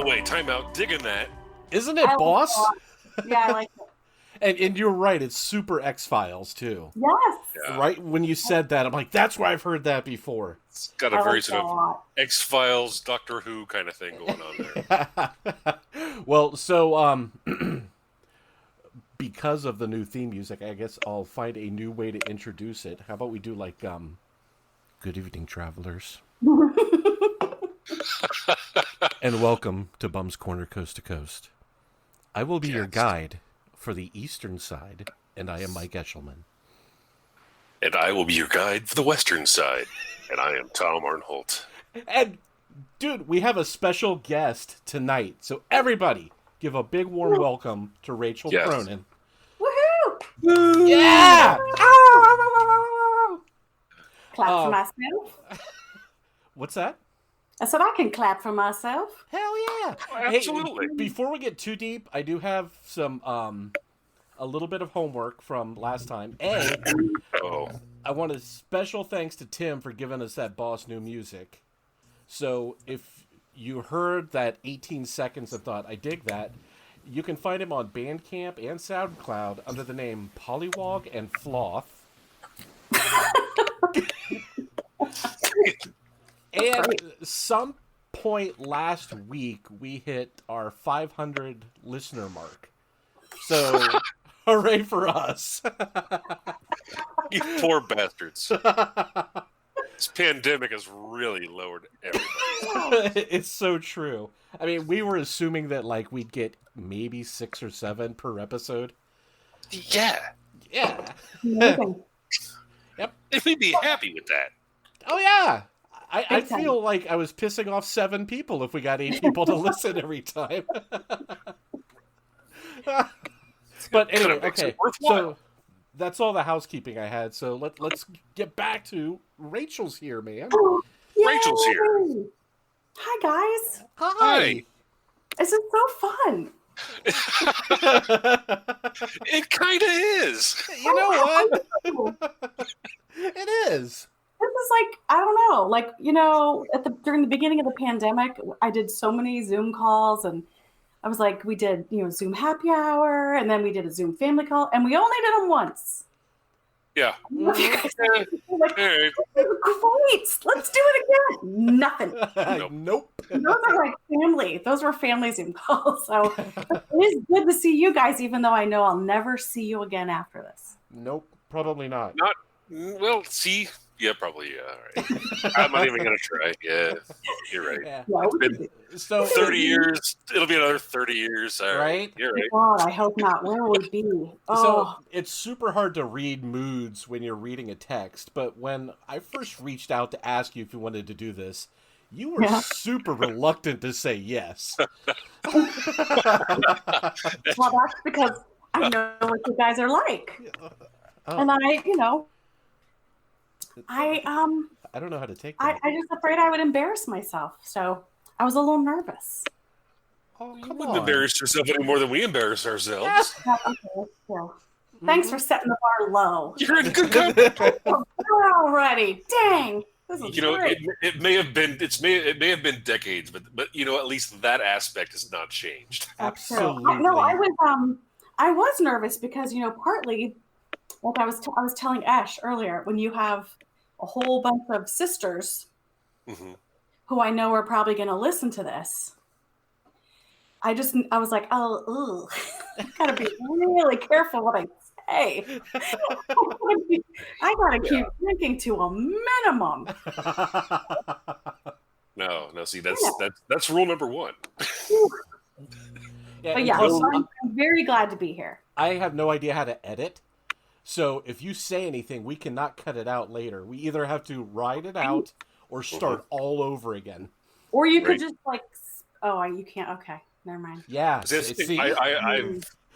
way, time out. Digging that. Isn't it, I like boss? it. Yeah, I like it. And you're right, it's super X-Files, too. Yes. Yeah. Right when you said that, I'm like, that's where I've heard that before. It's got a I very like sort that a of lot. X-Files, Doctor Who kind of thing going on there. Well, so, because of the new theme music, I guess I'll find a new way to introduce it. How about we do, like, good evening, travelers. And welcome to Bum's Corner Coast to Coast. I will be your guide for the eastern side, and I am Mike Eshelman. And I will be your guide for the western side. And I am Tom Arnholt. And, dude, we have a special guest tonight. So everybody, give a big warm welcome to Rachel Cronin. Woohoo! Yeah! Clap for myself. What's that? I said I can clap for myself. Hell yeah! Absolutely. Hey, before we get too deep, I do have some a little bit of homework from last time. I want a special thanks to Tim for giving us that Boss new music. So if you heard that 18 seconds and thought, I dig that, you can find him on Bandcamp and SoundCloud under the name Pollywog and Floth. And some point last week, we hit our 500 listener mark. So, hooray for us. You poor bastards. This pandemic has really lowered everybody. It's so true. I mean, we were assuming that, like, we'd get maybe 6 or 7 per episode. Yeah. Yeah. Amazing. Yep. If we'd be happy with that. Oh, yeah. I Big time. feel like I was pissing off 7 people if we got 8 people to listen every time. But anyway, okay. So that's all the housekeeping I had. So let's get back to Rachel's here, man. Rachel's here. Hi, guys. Hi. This is so fun. It kind of is. You know what? It is. This is like, I don't know, like, you know, during the beginning of the pandemic, I did so many Zoom calls, and I was like, we did, you know, Zoom happy hour, and then we did a Zoom family call, and we only did them once. Yeah. Like, Hey. great, let's do it again. Nothing. Nope. Those are like family. Those were family Zoom calls. So it is good to see you guys, even though I know I'll never see you again after this. Nope. Probably not. Well, see. Yeah, probably. Yeah. All right. I'm not even gonna try. Yeah, you're right. Yeah. Yeah, It's been So 30 years. It'll be another 30 years. All right. Right? You're right. God, I hope not. Where would we be? Oh, So it's super hard to read moods when you're reading a text, but when I first reached out to ask you if you wanted to do this, you were super reluctant to say yes. well, that's because I know what you guys are like, and I, you know, I don't know how to take that. I just afraid I would embarrass myself, so I was a little nervous. Oh, You come wouldn't on. embarrass yourself any more than we embarrass ourselves. Yeah, okay, so, thanks for setting the bar low. You're in good company. Already, dang, this is You know, great. it may have been it may have been decades, but you know, at least that aspect has not changed. Absolutely. No, I was nervous because, you know, partly, like I was telling Ash earlier, when you have a whole bunch of sisters Mm-hmm. who I know are probably going to listen to this, I was like, oh, gotta be really careful what I say. I gotta keep drinking to a minimum. No. See, that's rule number 1. But yeah, plus, I'm very glad to be here. I have no idea how to edit. So if you say anything, we cannot cut it out later. We either have to ride it out or start all over again. Or you could just like, you can't. Okay, never mind. Yeah. See,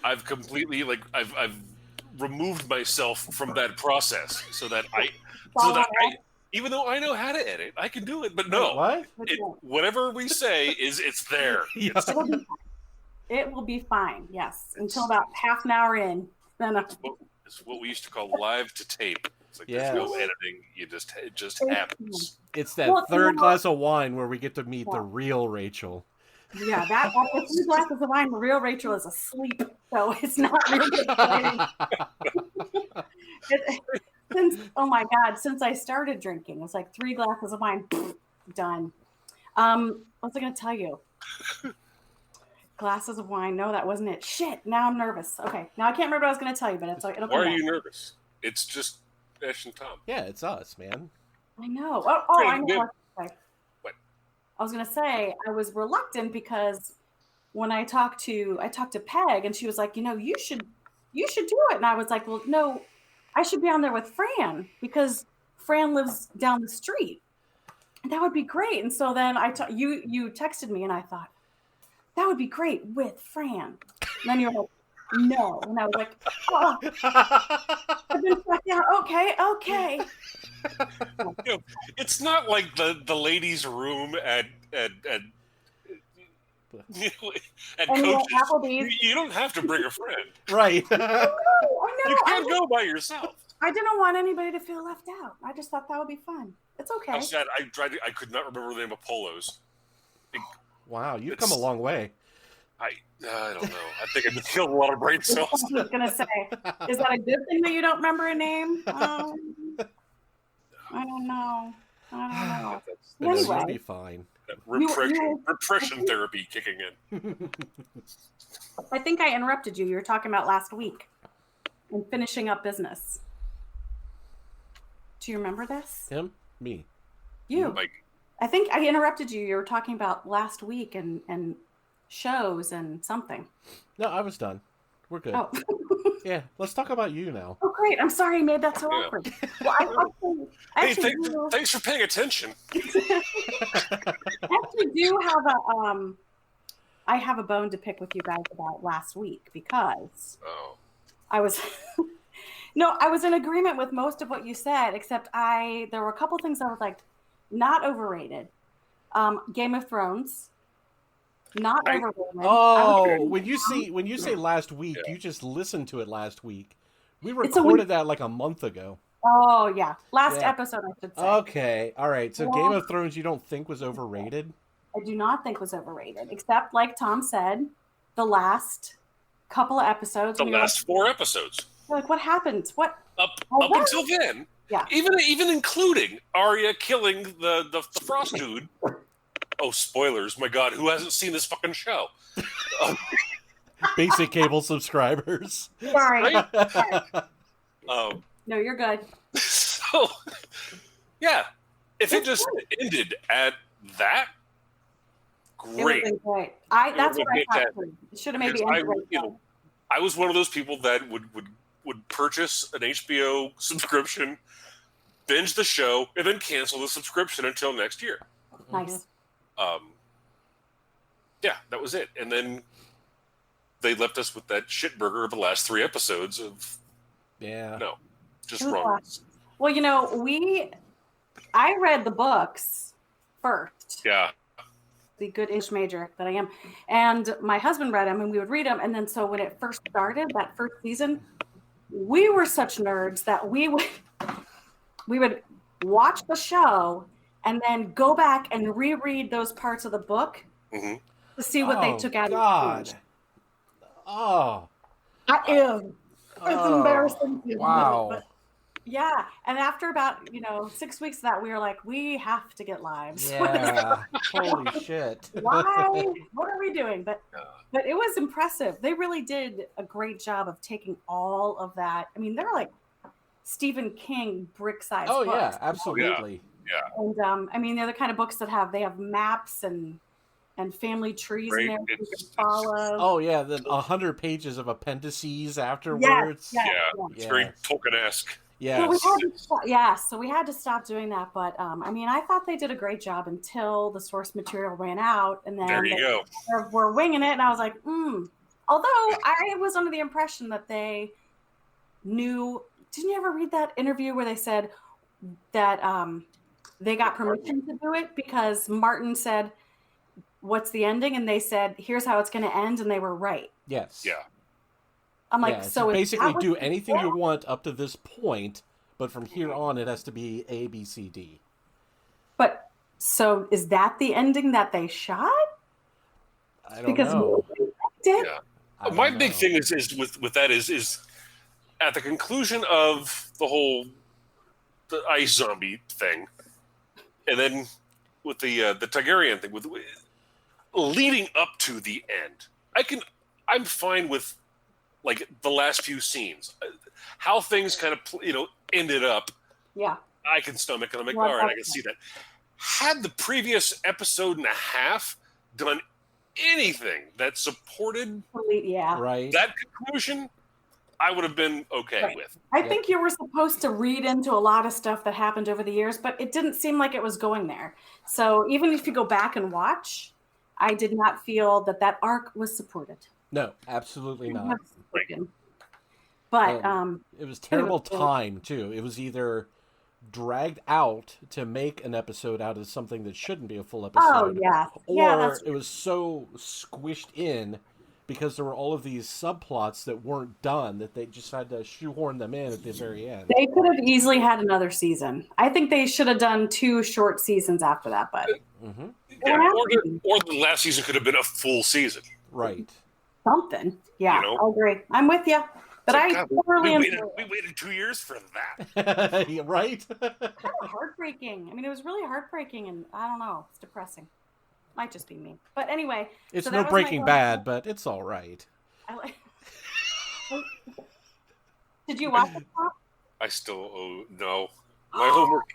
I've completely I've removed myself from that process so that I even though I know how to edit, I can do it. But no, What? whatever we say it's there. Yeah. It will be fine. Yes, until about half an hour in. Then It's what we used to call live to tape. It's like Yeah. there's no editing. It just happens. It's that third glass of wine where we get to meet the real Rachel. Yeah, that after 3 glasses of wine, the real Rachel is asleep, so it's not really exciting. Oh my God, since I started drinking, it's like 3 glasses of wine, done. What was I going to tell you? Glasses of wine. No, that wasn't it. Shit, now I'm nervous. Okay, now I can't remember what I was going to tell you, but it'll come Why are back. you nervous? It's just Ash and Tom. Yeah, it's us, man. I know. Oh, I know. What? I was going to say I was reluctant because when I talked to Peg, and she was like, you should do it, and I was like, well, no, I should be on there with Fran because Fran lives down the street. And that would be great. And so then you texted me, and I thought that would be great with Fran. And then you're like, no, and I was like, oh. Yeah, okay. It's not like the ladies' room at Coach's. You don't have to bring a friend. Right. I know. You can't go by yourself. I didn't want anybody to feel left out. I just thought that would be fun. It's okay. I'm sad. I could not remember the name of Polos. Wow, you've come a long way. I don't know. I think I just killed a lot of brain cells. I was going to say, is that a good thing that you don't remember a name? I don't know. That's Anyway. going to be fine. Repression therapy kicking in. I think I interrupted you. You were talking about last week and finishing up business. Do you remember this? Him? Me? You. Mike. I think I interrupted you. You were talking about last week and shows and something. No, I was done. We're good. Oh. Yeah, let's talk about you now. Oh, great. I'm sorry I made that so awkward. Well, thanks for paying attention. I actually do have I have a bone to pick with you guys about last week because I was I was in agreement with most of what you said, except there were a couple things I was like, not overrated. Game of Thrones, not overrated. Oh, when you say last week, you just listened to it last week. We recorded that like a month ago. Oh yeah, last episode I should say. Okay, all right. So Game of Thrones, you don't think was overrated? I do not think was overrated, except like Tom said, the last couple of episodes. The last 4 episodes. Like, what happened? What up until then? Yeah. Even including Arya killing the Frost dude. Oh, spoilers! My God, who hasn't seen this fucking show? Basic cable subscribers. Sorry. Right? No, you're good. So, yeah, if it just ended at that, great. It would great. That's what I thought. It should have maybe ended I was one of those people that would purchase an HBO subscription, binge the show, and then cancel the subscription until next year. Nice. Yeah, that was it. And then they left us with that shit burger of the last 3 episodes of just wrong. Well, I read the books first. Yeah. The good English major that I am. And my husband read them and we would read them. And then so when it first started, that first season, we were such nerds that we would watch the show and then go back and reread those parts of the book to see what they took out of it. Oh. I am. It's embarrassing. Wow. But, yeah. And after about, 6 weeks of that, we were like, we have to get lives. Yeah. Holy shit. Why? What are we doing? But it was impressive. They really did a great job of taking all of that. I mean, they're like Stephen King brick-sized books. Oh, yeah. Absolutely. Yeah. And, they're the kind of books that have maps and family trees in there you can follow. Oh, yeah. The 100 pages of appendices afterwards. Yeah. It's very Tolkien-esque. Yes. So we had to stop doing that. But, I thought they did a great job until the source material ran out. And then there you go. We're winging it. And I was like, Although I was under the impression that they knew. Didn't you ever read that interview where they said that they got permission to do it because Martin said, what's the ending? And they said, here's how it's going to end. And they were right. Yes. Yeah. I'm like, so basically do anything you want up to this point, but from here on, it has to be A, B, C, D. But so is that the ending that they shot? I don't know. Yeah. My big thing is with that is at the conclusion of the ice zombie thing, and then with the Targaryen thing, with leading up to the end, I'm fine with like the last few scenes, how things kind of ended up. Yeah, I can stomach, and I'm like, all right, I can see that. Had the previous episode and a half done anything that supported that conclusion, I would have been okay with. I think you were supposed to read into a lot of stuff that happened over the years, but it didn't seem like it was going there. So even if you go back and watch, I did not feel that arc was supported. No, absolutely not. But it was terrible time too. It was either dragged out to make an episode out of something that shouldn't be a full episode. Or it was so squished in because there were all of these subplots that weren't done that they just had to shoehorn them in at the very end. They could have easily had another season. I think they should have done 2 short seasons after that, but or the last season could have been a full season. Right. Something. Yeah, I agree. I'm with you. But we waited 2 years for that. Yeah, right? Kind of heartbreaking. I mean, it was really heartbreaking, and I don't know. It's depressing. Might just be me. But anyway. It's no Breaking Bad, but it's all right. Did you watch it, Pop? I still no. My homework.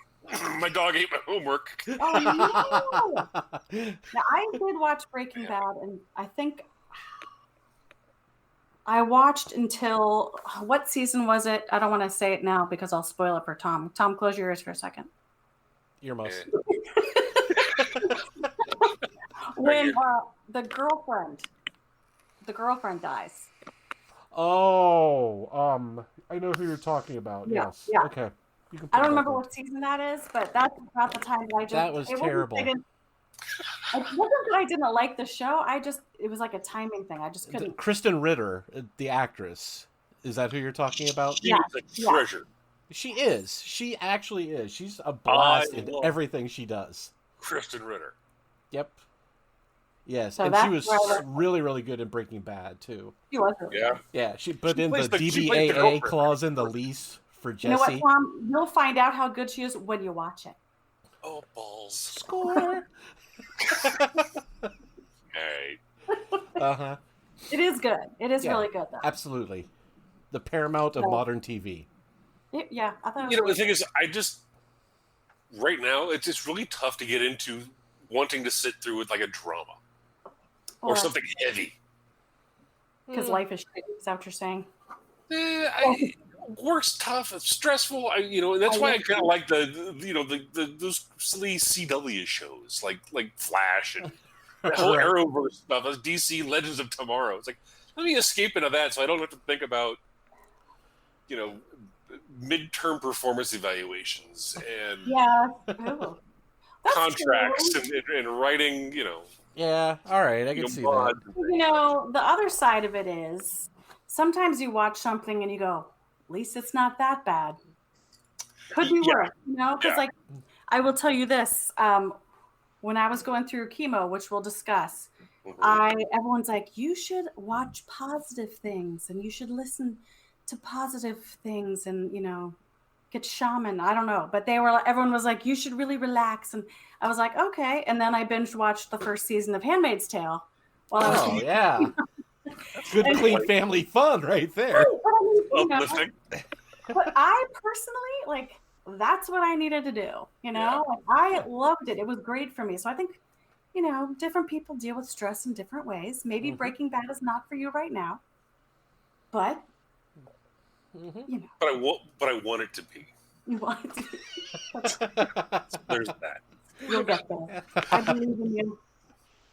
My dog ate my homework. Oh, no. Now, I did watch Breaking Bad, and I think I watched until, what season was it? I don't want to say it now because I'll spoil it for Tom. Tom, close your ears for a second. Earmuffs. When the girlfriend dies. Oh, I know who you're talking about. Yeah, yes. yeah. Okay. I don't remember what season that is, but that's about the time that was terrible. It wasn't that I didn't like the show. It was like a timing thing. I just couldn't. Kristen Ritter, the actress, is that who you're talking about? She's a treasure. She is. She actually is. She's a blast in everything she does. Kristen Ritter. Yep. Yes, so and she was really, really good in Breaking Bad too. She was. Yeah, she put in the DBAA clause in the lease for Jesse. You know what, Tom? You'll find out how good she is when you watch it. Oh, balls. Score. Hey. Uh-huh. It is good. It is really good, though. Absolutely. The Paramount of modern TV. Yeah, I thought it was the thing is, right now, it's just really tough to get into wanting to sit through with like a drama or something heavy. Because life is shitty, is that what you're saying? Work's tough, it's stressful, and that's why I kind of like those silly CW shows like Flash and the whole Arrowverse stuff, DC Legends of Tomorrow. It's like, let me escape into that so I don't have to think about midterm performance evaluations and contracts and writing. Yeah, all right, I can see that. The other side of it is sometimes you watch something and you go, at least it's not that bad. Could be worse, because like I will tell you this, when I was going through chemo, which we'll discuss, everyone's like, you should watch positive things and you should listen to positive things and get shaman. I don't know, but everyone was like, you should really relax, and I was like, okay. And then I binge watched the first season of Handmaid's Tale. Yeah. Good, clean family fun right there. But I personally, that's what I needed to do. I loved it. It was great for me. So I think, different people deal with stress in different ways. Maybe Breaking Bad is not for you right now, but But I want it to be. You want it to be. There's that. You'll get there. I believe in you.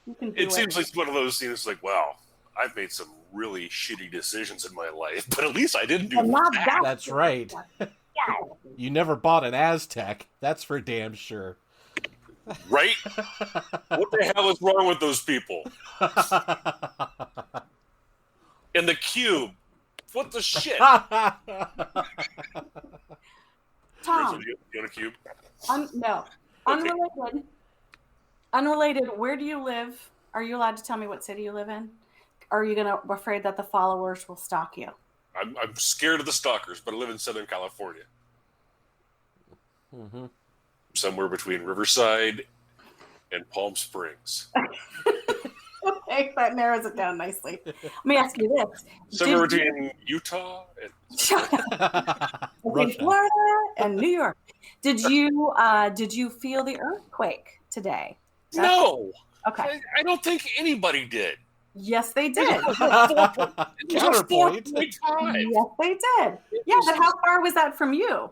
You can do it. It seems like one of those things like, wow, I've made some really shitty decisions in my life, but at least I didn't do that. That's right. You never bought an Aztec. That's for damn sure. Right? What the hell is wrong with those people? And the cube. What the shit? Tom. You want a cube? No. Okay. Unrelated. Where do you live Are you allowed to tell me what city you live in? Or are you afraid that the followers will stalk you? I'm scared of the stalkers, but I live in Southern California. Mm-hmm. Somewhere between Riverside and Palm Springs. Okay, that narrows it down nicely. Let me ask you this. Somewhere between Utah and Florida and New York. Did you feel the earthquake today? No. Okay. I don't think anybody did. Yes, they did. Counterpoint. Yes, they did. Yeah, but how far was that from you?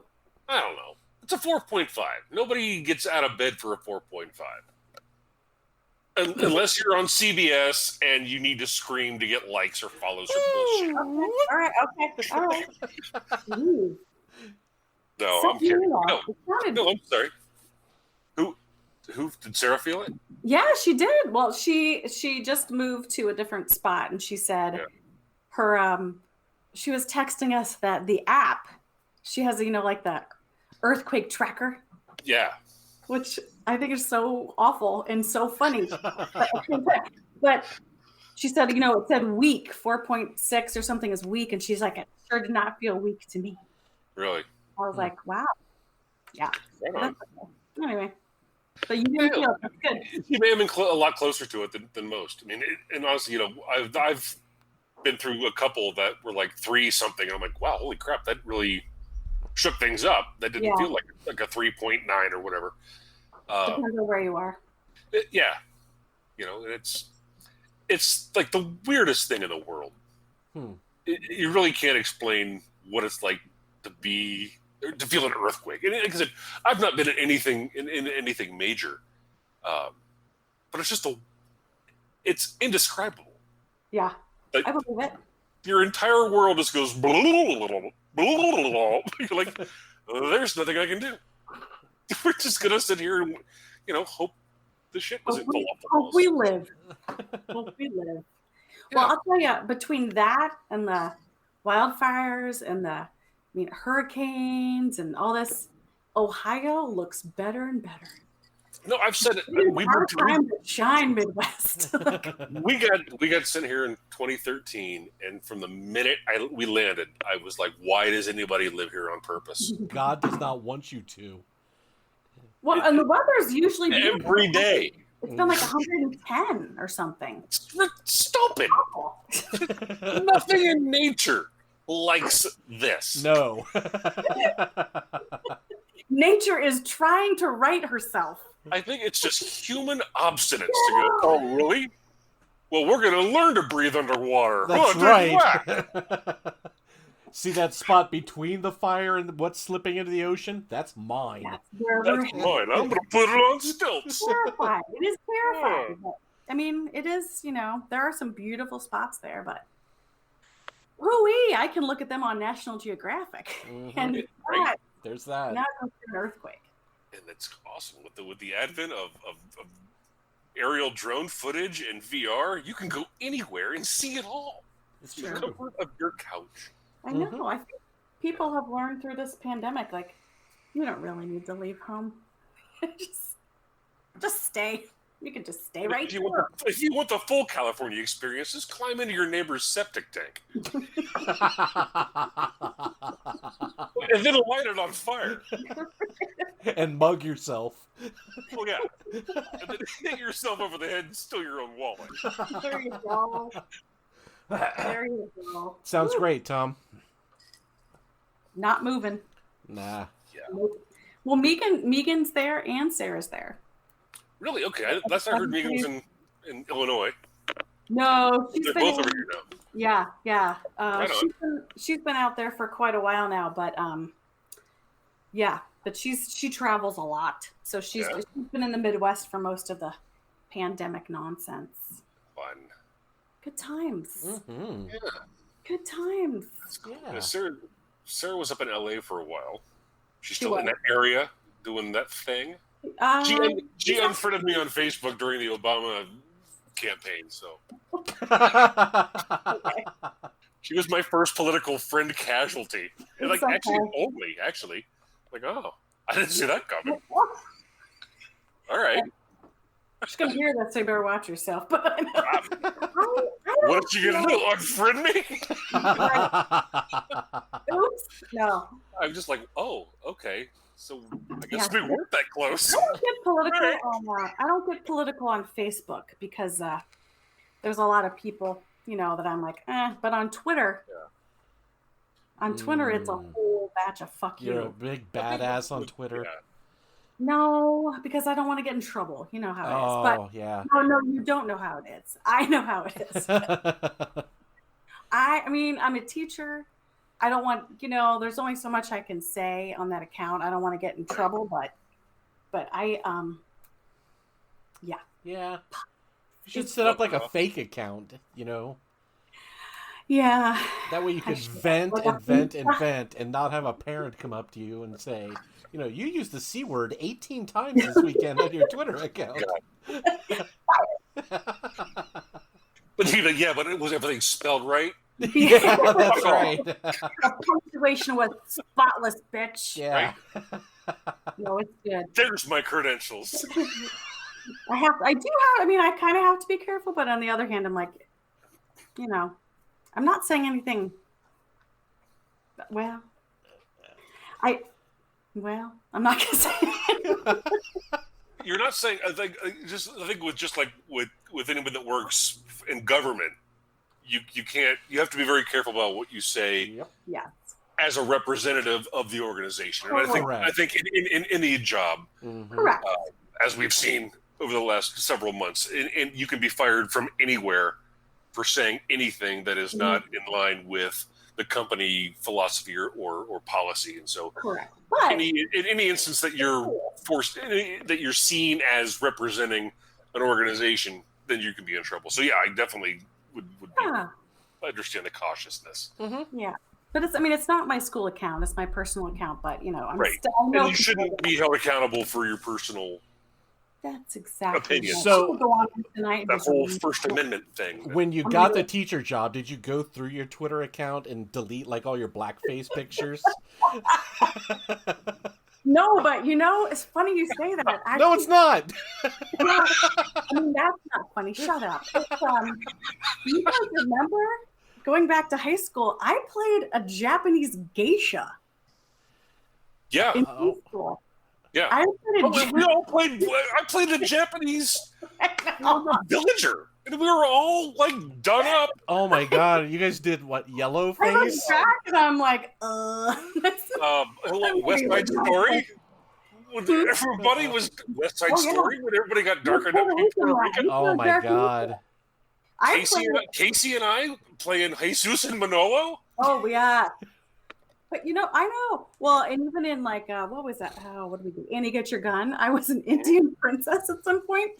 I don't know. It's a 4.5. Nobody gets out of bed for a 4.5. Unless you're on CBS and you need to scream to get likes or follows or bullshit. Okay. All right. Ooh. No, So I'm kidding. No, I'm sorry. Who did Sarah feel it? Yeah, she did. Well, she just moved to a different spot, and she said her she was texting us that the app she has, like the earthquake tracker. Yeah. Which I think is so awful and so funny. But she said, it said weak, 4.6 or something is weak, and she's like, it sure did not feel weak to me. Really? I was like, wow. Yeah. Right. Anyway. So you didn't feel it. That's good. You may have been a lot closer to it than most. I mean, and honestly, I've been through a couple that were like 3 something. I'm like, wow, holy crap, that really shook things up. That didn't feel like a 3.9 or whatever. Depends on where you are. It's like the weirdest thing in the world. You really can't explain what it's like to feel an earthquake. And like I said, I've not been in anything major, but it's indescribable. Yeah, like, I believe it. Your entire world just goes blah, blah, blah, blah, blah, blah. You're like, there's nothing I can do. We're just gonna sit here and hope the shit doesn't fall off the walls. Hope we live. Yeah. Well, I'll tell you, between that and the wildfires and hurricanes and all this, Ohio looks better and better. No, I've said it. We our time to shine, Midwest. we got sent here in 2013, and from the minute we landed, I was like, "Why does anybody live here on purpose?" God does not want you to. Well, and the weather's usually every day. It's been like 110 or something. Stop it! Nothing in nature likes this. No. Nature is trying to right herself. I think it's just human obstinance to go, oh, really? Well, we're going to learn to breathe underwater. That's right. See that spot between the fire and what's slipping into the ocean? That's mine. That's mine. I'm going to put it on stilts. It's terrifying. It is terrifying. But, I mean, it is, there are some beautiful spots there, but ooh-wee, I can look at them on National Geographic. Mm-hmm. And there's that. Not an earthquake. And that's awesome. With the advent of aerial drone footage and VR, you can go anywhere and see it all. It's the comfort of your couch. I know. Mm-hmm. I think people have learned through this pandemic, like, you don't really need to leave home. just stay. You can just stay right here. If you want the full California experience, just climb into your neighbor's septic tank. And then light it on fire. And mug yourself. Oh, yeah. And then hit yourself over the head and steal your own wallet. There you go. There you go. Sounds great, Tom. Not moving. Nah. Yeah. Well, Megan's there and Sarah's there. Really? Okay. Last I heard Megan was in Illinois. No, they're both over here now. Yeah. She's been out there for quite a while now, but but she travels a lot, so she's been in the Midwest for most of the pandemic nonsense. Fun. Good times. Mm-hmm. Yeah. Good times. That's cool. Yeah. Sarah was up in LA for a while. She's still in that area doing that thing. She unfriended me on Facebook during the Obama campaign, so she was my first political friend casualty, and actually, like, oh, I didn't see that coming. All right, She's gonna hear that, so you better watch yourself. But I know. What did you gonna do? Unfriend me? Oops. No. I'm just like, oh, okay. So I guess we weren't that close. I don't get political on Facebook because there's a lot of people, that I'm like, but on Twitter, Twitter, it's a whole batch of fuck you. You're a big badass on Twitter. Yeah. No, because I don't want to get in trouble. You know how it is. But yeah. No, you don't know how it is. I know how it is. I mean, I'm a teacher. I don't want, there's only so much I can say on that account. I don't want to get in trouble, but I, yeah. Yeah. You should set up like a fake account, Yeah. That way you could vent and vent and vent and not have a parent come up to you and say, you used the C word 18 times this weekend on your Twitter account. But it was everything spelled right. Yeah, that's right. A punctuation was spotless, bitch. Yeah. Right? No, it's good. There's my credentials. I kind of have to be careful, but on the other hand, I'm like, I'm not saying anything. Well, I'm not going to say anything. You're not saying. I think with anyone that works in government, you can't. You have to be very careful about what you say. Yep. Yeah. As a representative of the organization, and I think in any job, Correct. As we've seen over the last several months, and you can be fired from anywhere for saying anything that is not in line with the company philosophy or policy, and so correct. But in any instance that you're forced, that you're seen as representing an organization, then you can be in trouble. So yeah, I definitely would understand the cautiousness. Mm-hmm. Yeah, but it's not my school account; it's my personal account. But I'm right, and you shouldn't be held accountable for your personal. That's exactly opinion. So go on tonight. That whole First Amendment thing. When you got the teacher job, did you go through your Twitter account and delete all your blackface pictures? No, but it's funny you say that. Actually, no, it's not. That's not funny. Shut up. You guys remember going back to high school? I played a Japanese geisha. Yeah. In high school. Yeah. We all played. I played the Japanese villager, and we were all done up. Oh my god! You guys did what? Yellow face? I look back and I'm like, hello, West Side Story. Everybody was West Side Story when everybody got darkened up in Puerto Rican. Oh my god! Casey and I playing Jesus and Manolo. Oh yeah. But I know. Well, and even in what was that? Oh, what did we do? Annie, Get Your Gun. I was an Indian princess at some point.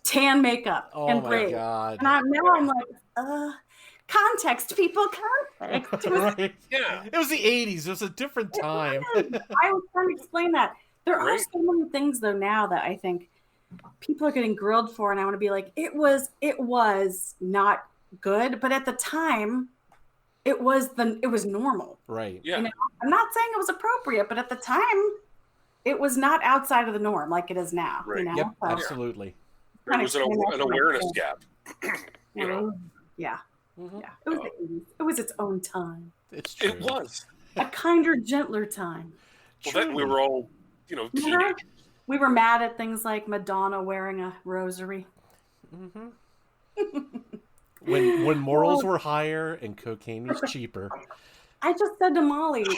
Tan makeup and braids. God. And I'm like, context, people, context. Right. Yeah. It was the 80s. It was a different time. I was trying to explain that. There are so many things though now that I think people are getting grilled for, and I want to be like, it was not good, but at the time. It was normal. Right. Yeah. I'm not saying it was appropriate, but at the time, it was not outside of the norm like it is now. Right. Yep, absolutely. There was an awareness gap. Yeah. Mm-hmm. Yeah. It was the 80s. It was its own time. It's true. It was. A kinder, gentler time. Well, then we were all, teenagers. We were mad at things like Madonna wearing a rosary. Mm-hmm. When morals were higher and cocaine was cheaper. I just said to Molly, Molly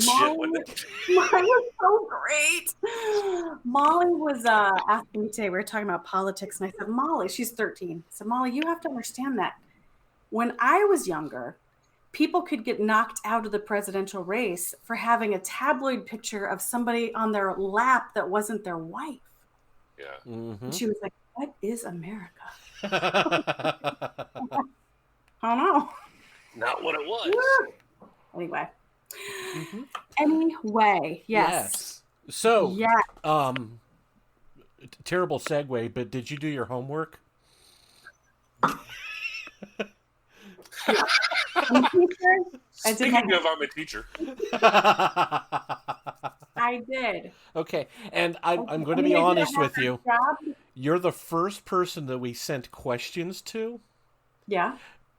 was so great. Molly was asking me today, we were talking about politics, and I said, Molly, she's 13. I said, Molly, you have to understand that when I was younger, people could get knocked out of the presidential race for having a tabloid picture of somebody on their lap that wasn't their wife. Yeah. Mm-hmm. She was like, what is America? I don't know. Not what it was. Anyway. Mm-hmm. Anyway, yes. So, terrible segue, but did you do your homework? Speaking of, I'm a teacher. I did. Okay, and I'm going to be honest with you. You're the first person that we sent questions to. Yeah.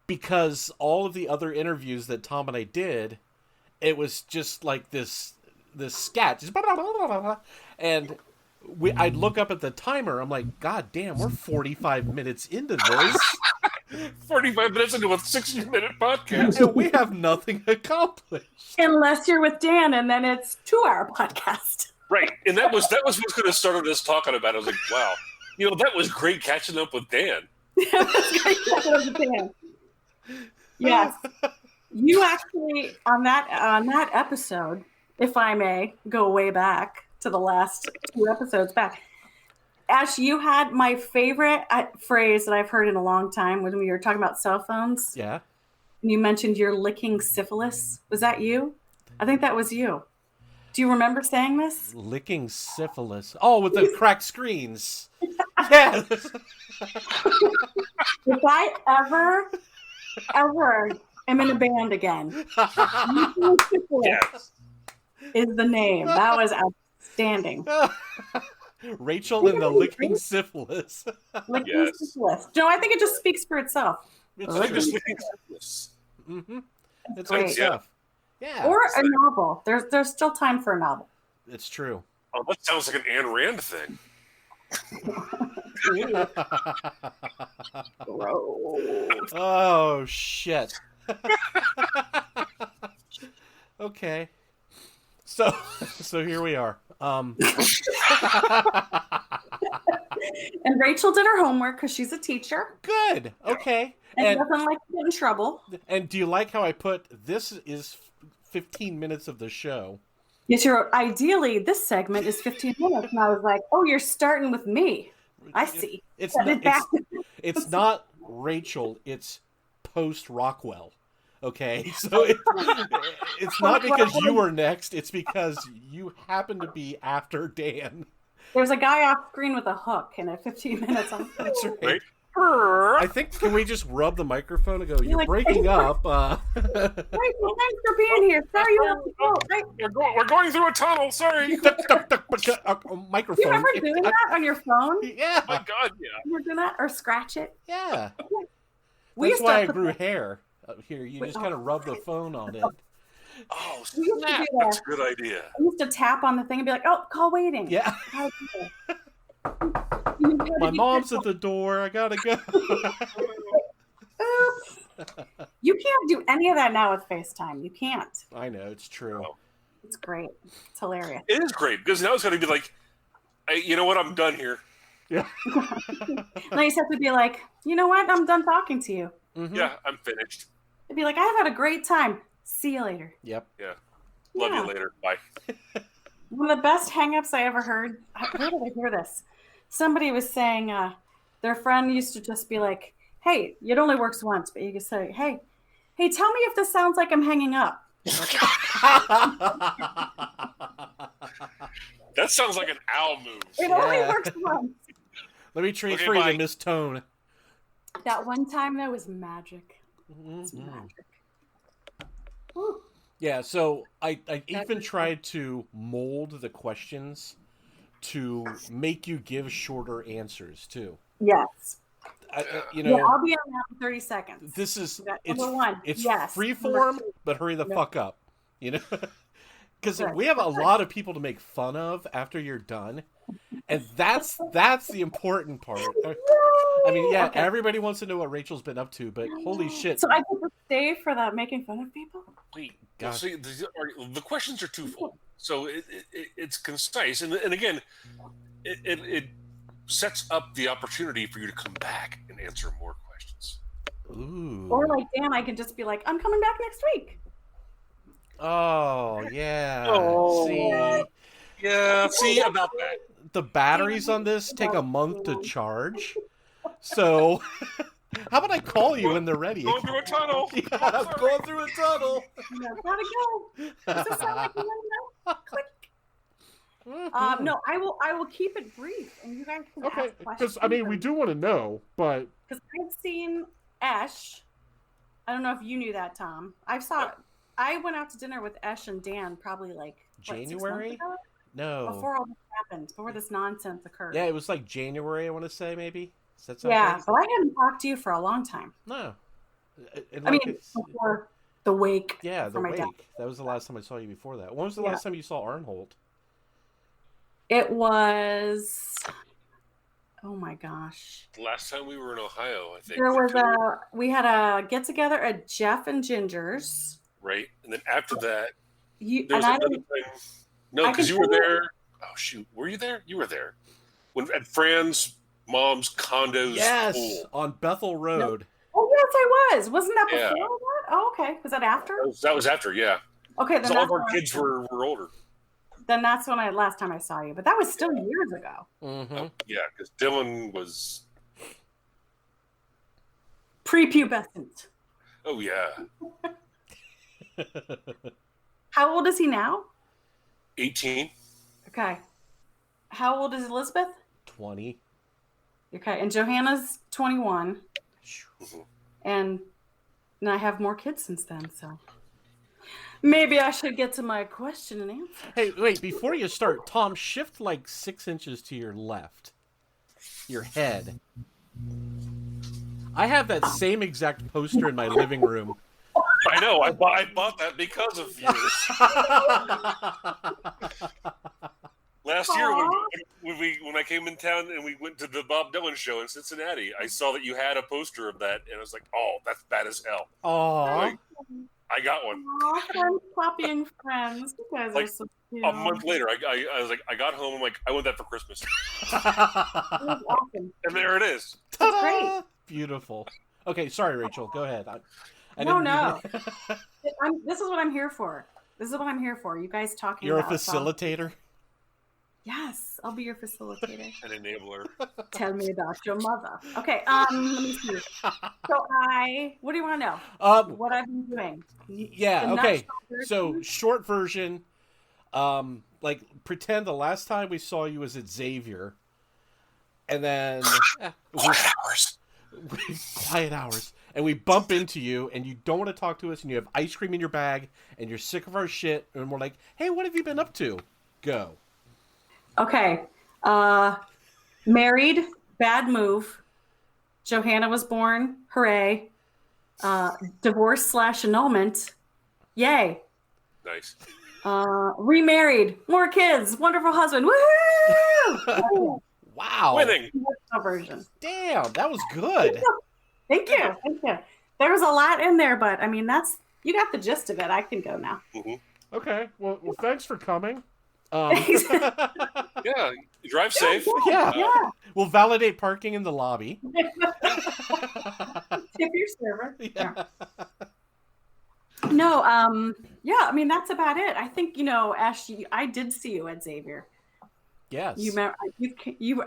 Because all of the other interviews that Tom and I did, it was just like this scat. Just and I'd look up at the timer. I'm like, God damn, we're 45 minutes into this. 45 minutes into a 60-minute podcast. And we have nothing accomplished. Unless you're with Dan, and then it's 2-hour podcast. Right. And that was what's going to start us talking about. I was like, wow. That was great catching up with Dan. That's great catching up with Dan. Yes. You actually, on that episode, if I may go way back to the last 2 episodes back, Ash, you had my favorite phrase that I've heard in a long time when we were talking about cell phones. Yeah. And you mentioned you're licking syphilis. Was that you? I think that was you. Do you remember saying this? Licking syphilis. Oh, with the cracked screens. Yeah. If I ever am in a band again, syphilis Yes. is the name. That was outstanding. Rachel and the licking syphilis. Licking Yes. syphilis. No, I think it just speaks for itself. It's I think true. just looking at this. Mm-hmm. It's Great. good stuff. Yeah. Or a novel. There's still time for a novel. It's true. Oh, that sounds like an Ayn Rand thing. Oh, shit. Okay. So here we are. And Rachel did her homework because she's a teacher Good. Okay. and doesn't like to get in trouble. And do you like how I put this is 15 minutes of the show? Yes, ideally this segment is 15 minutes, and I was like, "Oh, you're starting with me." I see. It's Set not, it back. it's not Rachel. It's post Rockwell. Okay, so it's not because you were next. It's because you happen to be after Dan. There's a guy off screen with a hook, and at 15 minutes, I'm That's right. Right? I think, can we just rub the microphone and go, you're like, breaking up. Rachel, thanks for being here. Sorry you have to go. Right? We're going through a tunnel. Sorry. Microphone. You ever doing that on your phone? Yeah. My God, yeah. You ever do that? Or scratch it? Yeah. We That's used why to I grew put hair. Here, you just kind of rub the phone on it. Oh, We used to snap. do that. That's a good idea. I used to tap on the thing and be like, "Oh, call waiting." Yeah. My mom's at the door. I gotta go. Oops. You can't do any of that now with FaceTime. You can't. I know, it's true. It's great. It's hilarious. It is great because now it's going to be like, hey, you know what? I'm done here. Yeah. Now you just have to be like, "You know what? I'm done talking to you." Mm-hmm. Yeah, I'm finished. It'd be like, "I've had a great time. See you later." Yep. Love Yeah. you later. Bye. One of the best hangups I ever heard. Where did I hear this? Somebody was saying their friend used to just be like, "Hey, it only works once," but you could say, "Hey, tell me if this sounds like I'm hanging up." That sounds like an owl move. It only Yeah. works once. Let me transfer Okay, you bye. to Miss Tone. That one time, that was magic. It's Mhm. magic. Whew. Yeah, so I even tried to mold the questions to make you give shorter answers too. Yes. You Yeah, know, I'll be on that in 30 seconds. this is That it's number one. it's Yes. free Number form, two. but hurry the No. fuck up. You know, because Good. we have a lot of people to make fun of after you're done, and that's the important part. I mean, yeah, Okay. everybody wants to know what Rachel's been up to, but holy shit! So I get to stay for that making fun of people? Wait, God. see, the questions are twofold. So it's concise, and again, it sets up the opportunity for you to come back and answer more questions. Ooh. Or like Dan, I can just be like, "I'm coming back next week." Oh yeah. Oh. See, Yeah, see about that. the batteries on this take a month to charge. So, how about I call you when they're ready? Going through a tunnel. Yeah, I'm going through a tunnel. Gotta go. Does this sound like you want to know? Click. No, I will keep it brief, and you guys can Okay, ask questions. because I mean, we do want to know, but Because I've seen Esh. I don't know if you knew that, Tom. I went out to dinner with Esh and Dan probably like what, 6 months January? ago? No, Before all this happened, before this nonsense occurred. Yeah, it was like January, I want to say, maybe. Does that sound Yeah, right? but I hadn't talked to you for a long time. No. I mean, before the wake. Yeah, the for my wake. dad. That was the last time I saw you before that. When was the Yeah. last time you saw Arnhold? It was, oh my gosh. Last time we were in Ohio, I think. We had a get together at Jeff and Ginger's. Right, and then after that, You there was and another thing. No, because you were there. Oh shoot, were you there? You were there when at Fran's mom's condo's pool. On Bethel Road. Oh yes, I was. Wasn't that before Yeah. that? Oh, okay. Was that after? That was after, yeah. Okay, then All of our kids were older. Then that's when last time I saw you, but that was still years ago. Mm-hmm. Yeah, because Dylan was. Prepubescent. Oh yeah, How old is he now? 18. Okay. How old is Elizabeth? 20. Okay, and Johanna's 21. Mhm. And I have more kids since then, so maybe I should get to my question and answer. Hey, wait, before you start, Tom, shift like 6 inches to your left. Your head. I have that same exact poster in my living room. I know. I bought that because of you. Last year when I came in town and we went to the Bob Dylan show in Cincinnati, I saw that you had a poster of that, and I was like, "Oh, that's bad as hell." Aww. I got one. Aw, friends copying friends. You guys Like, are so cute. A month later, I was like, I got home. I'm like, I want that for Christmas, That was awesome. and there it is. That's great. Beautiful. Okay, sorry, Rachel. Go ahead. No. This is what I'm here for. You guys talking You're a about facilitator? Yes, I'll be your facilitator. An enabler. Tell me about your mother. Okay, let me see. So what do you want to know? What I've been doing? Yeah, The okay. nutshell So, version? short version, like, pretend the last time we saw you was at Xavier, and then... Quiet hours. And we bump into you, and you don't want to talk to us, and you have ice cream in your bag, and you're sick of our shit, and we're like, hey, what have you been up to? Go. Okay. Married, bad move. Johanna was born, hooray. Divorce / annulment, yay. Nice. Remarried, more kids, wonderful husband, woohoo! Wow. Winning. Version. Damn, that was good. Thank you. There was a lot in there, but I mean, you got the gist of it. I can go now. Mm-hmm. Okay, well, thanks for coming. Yeah, you drive safe. Yeah. We'll validate parking in the lobby. Tip your server. Yeah. No, yeah, I mean, that's about it. I think, Ash, I did see you at Xavier. Yes. You remember,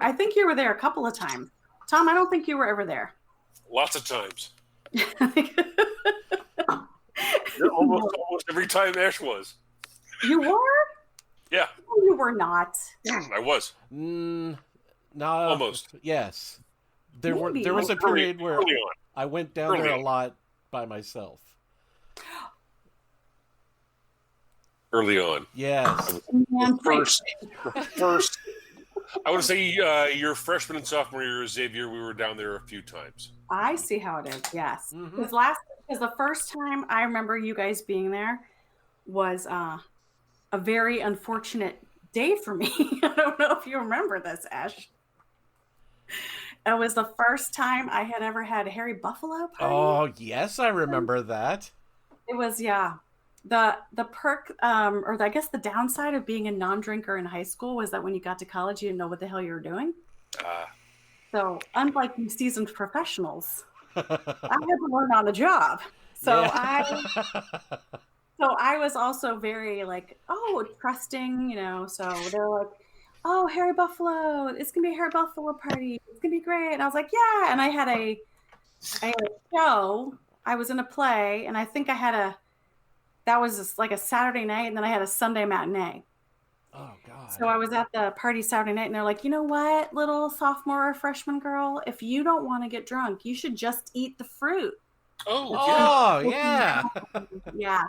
I think you were there a couple of times. Tom, I don't think you were ever there. Lots of times. Almost every time Ash was. You were? Yeah. No, you were not. I was. No. Almost. Yes. There Maybe. was a period where Early on. I went down there a lot by myself. Early on. Yes. First, I would say your freshman and sophomore year at Xavier, we were down there a few times. I see how it is. Yes, Mhm. because the first time I remember you guys being there was a very unfortunate day for me. I don't know if you remember this, Ash. It was the first time I had ever had a hairy buffalo party. Oh, yes, I remember that. It was, yeah. The perk, or I guess the downside of being a non-drinker in high school was that when you got to college, you didn't know what the hell you were doing. So unlike you seasoned professionals, I had to learn on the job. So I was also very trusting, So they're like, "Oh, hairy buffalo! It's gonna be a hairy buffalo party. It's gonna be great." And I was like, "Yeah." And I had a show. I was in a play, and I think that was just like a Saturday night, and then I had a Sunday matinee. Oh, God. So I was at the party Saturday night, and they're like, "You know what, little sophomore or freshman girl, if you don't want to get drunk, you should just eat the fruit." Oh, yeah. Yeah.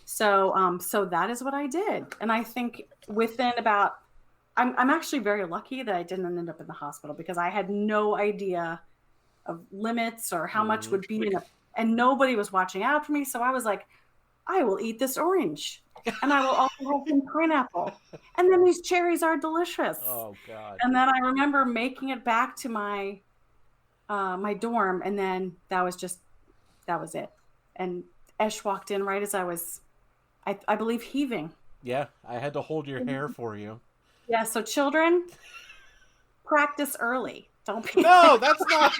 So that is what I did. And I think within about I'm actually very lucky that I didn't end up in the hospital because I had no idea of limits or how much would be in and nobody was watching out for me. So I was like, I will eat this orange and I will also have some pineapple. And then these cherries are delicious. Oh God. And then I remember making it back to my my dorm, and then that was it. And Esh walked in right as I was, I believe, heaving. Yeah, I had to hold your hair for you. Yeah, so children, practice early. Don't be. No, that's not.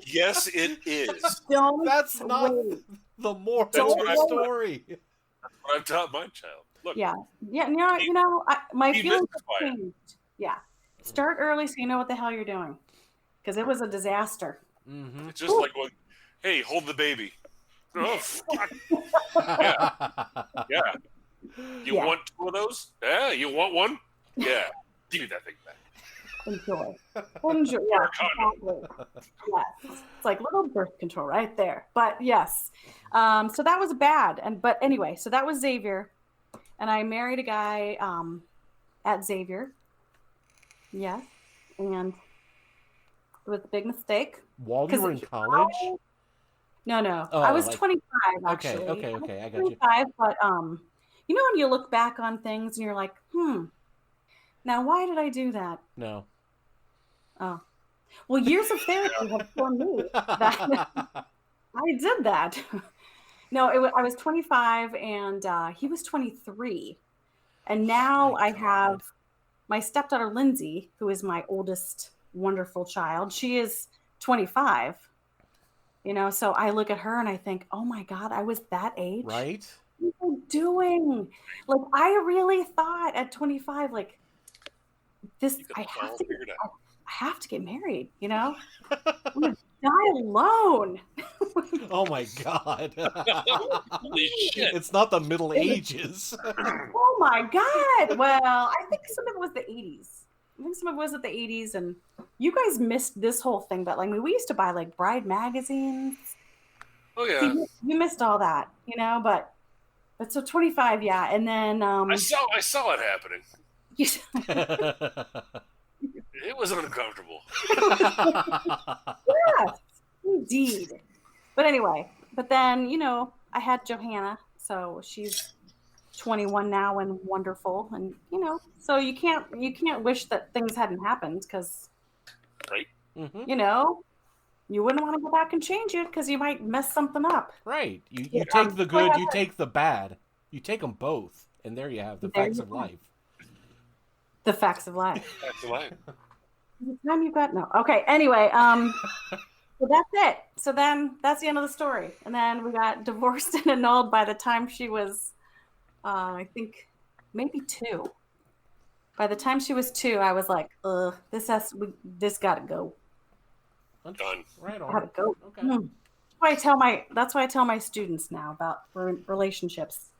Yes, it is. Don't That's not wait. the moral Don't of the wait. story. That's what I've taught my child. Look, Yeah. My Be feelings have mystified. changed. Yeah. Start early so you know what the hell you're doing. Because it was a disaster. Mm-hmm. it's just like going, hey, hold the baby. Oh, fuck. Yeah. Yeah. You Yeah. want two of those? Yeah. You want one? Yeah. Give me that thing back. Enjoy. Enjoy. Yeah. Exactly. Yes. It's like little birth control right there. But yes. So that was bad. But anyway, so that was Xavier. And I married a guy at Xavier. Yeah. And it was a big mistake. While you were in college? No. Oh, I was like- 25 actually. Okay, I got you. 25, but you know when you look back on things and you're like, now why did I do that? No. Oh. Well, years of therapy have shown me that I did that. No, I was 25 and he was 23. And now I have my stepdaughter, Lindsay, who is my oldest wonderful child. She is 25. You know, so I look at her and I think, oh my God, I was that age. Right? What are you doing? Like, I really thought at 25, like, this, I have to get married, you know? I'm going to die alone. Oh my God. Holy shit. It's not the Middle Ages. Oh my God. Well, I think some of it was the 80s. I think some of it was at the 80s, and you guys missed this whole thing, but like we used to buy like bride magazines. Oh yeah. So you missed all that, you know, but so 25, yeah. And then I saw it happening. It was uncomfortable. Yes, indeed. But anyway, then, you know, I had Johanna, so she's 21 now and wonderful, and you know, so you can't wish that things hadn't happened, because right, you know, you wouldn't want to go back and change it because you might mess something up. Right. You take the good, you take the bad, you take them both, and there you have the facts of life. The facts of life. Facts of life. The time you got no. Okay. Anyway, so that's it. So then that's the end of the story, and then we got divorced and annulled by the time she was. I think maybe 2. By the time she was 2, I was like, this gotta go. Done. Right on. Gotta go. Okay. That's why I tell my students now about relationships.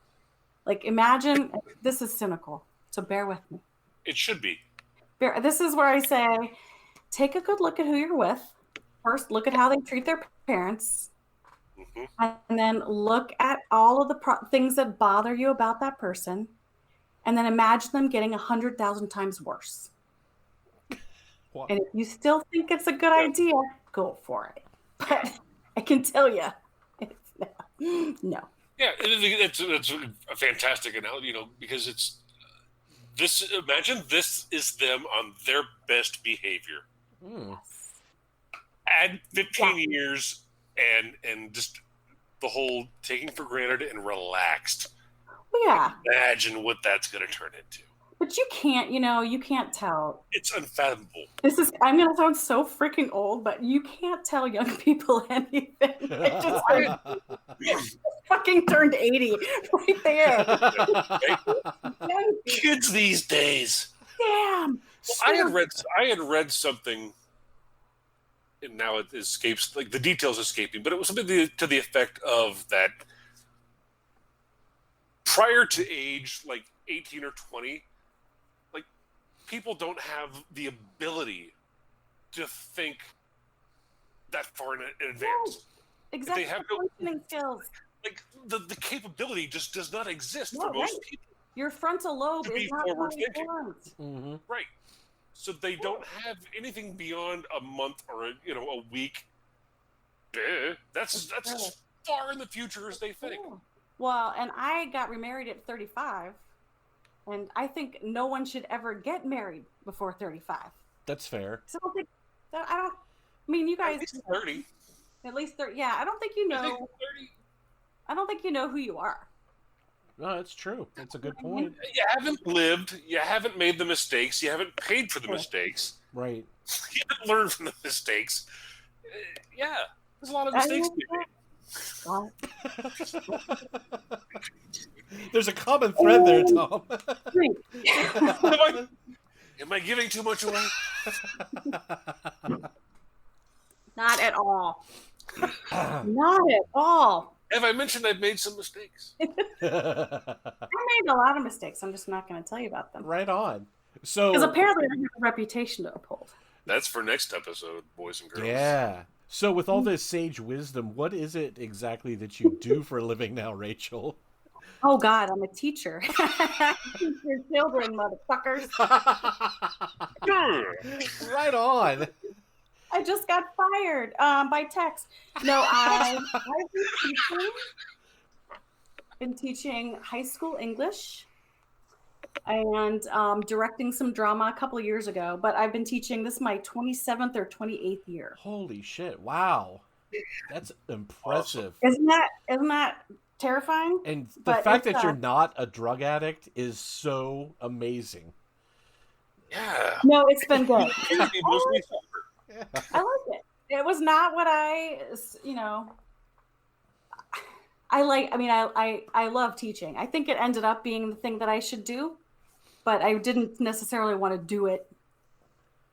Like, imagine, this is cynical, so bear with me. It should be. This is where I say, take a good look at who you're with. First, look at how they treat their parents. And then look at all of the things that bother you about that person, and then imagine them getting 100,000 times worse. What? And if you still think it's a good idea, go for it. But I can tell you, no. Yeah, it's a fantastic analogy, you know, because it's this. Imagine this is them on their best behavior. Add 15 years and just the whole taking for granted and relaxed. Yeah. Imagine what that's going to turn into. But you can't tell. It's unfathomable. I'm going to sound so freaking old, but you can't tell young people anything. It just fucking turned 80 right there. Kids these days. Damn. Well, I had read something, and now it escapes, like the details escaping, but it was something to the effect of that prior to age like 18 or 20, like people don't have the ability to think that far in advance. Exactly. They have no skills. Like the capability just does not exist for most people. Your frontal lobe to is be not forward fully thinking. formed. Mm-hmm. Right. So they don't have anything beyond a month or a week. That's as far in the future as they think. Well, and I got remarried at 35, and I think no one should ever get married before 35. That's fair. So I mean, you guys at least 30. At least 30. Yeah, I don't think you know. 30. I don't think you know who you are. No, that's true. That's a good point. You haven't lived. You haven't made the mistakes. You haven't paid for the mistakes. Right. You haven't learned from the mistakes. Yeah, there's a lot of mistakes to be made. There's a common thread there, Tom. Am I giving too much away? Not at all. Not at all. Have I mentioned I've made some mistakes? I made a lot of mistakes. I'm just not going to tell you about them. Right on. So, because apparently I have a reputation to uphold. That's for next episode, boys and girls. Yeah. So with all this sage wisdom, what is it exactly that you do for a living now, Rachel? Oh, God, I'm a teacher. Teach your children, motherfuckers. Right on. I just got fired by text. No, I've been teaching high school English and directing some drama a couple of years ago. But I've been teaching, this is my 27th or 28th year. Holy shit. Wow. That's impressive. Isn't that terrifying? And the fact that you're not a drug addict is so amazing. Yeah. No, it's been good. I like it. It was not what I like. I mean, I love teaching. I think it ended up being the thing that I should do, but I didn't necessarily want to do it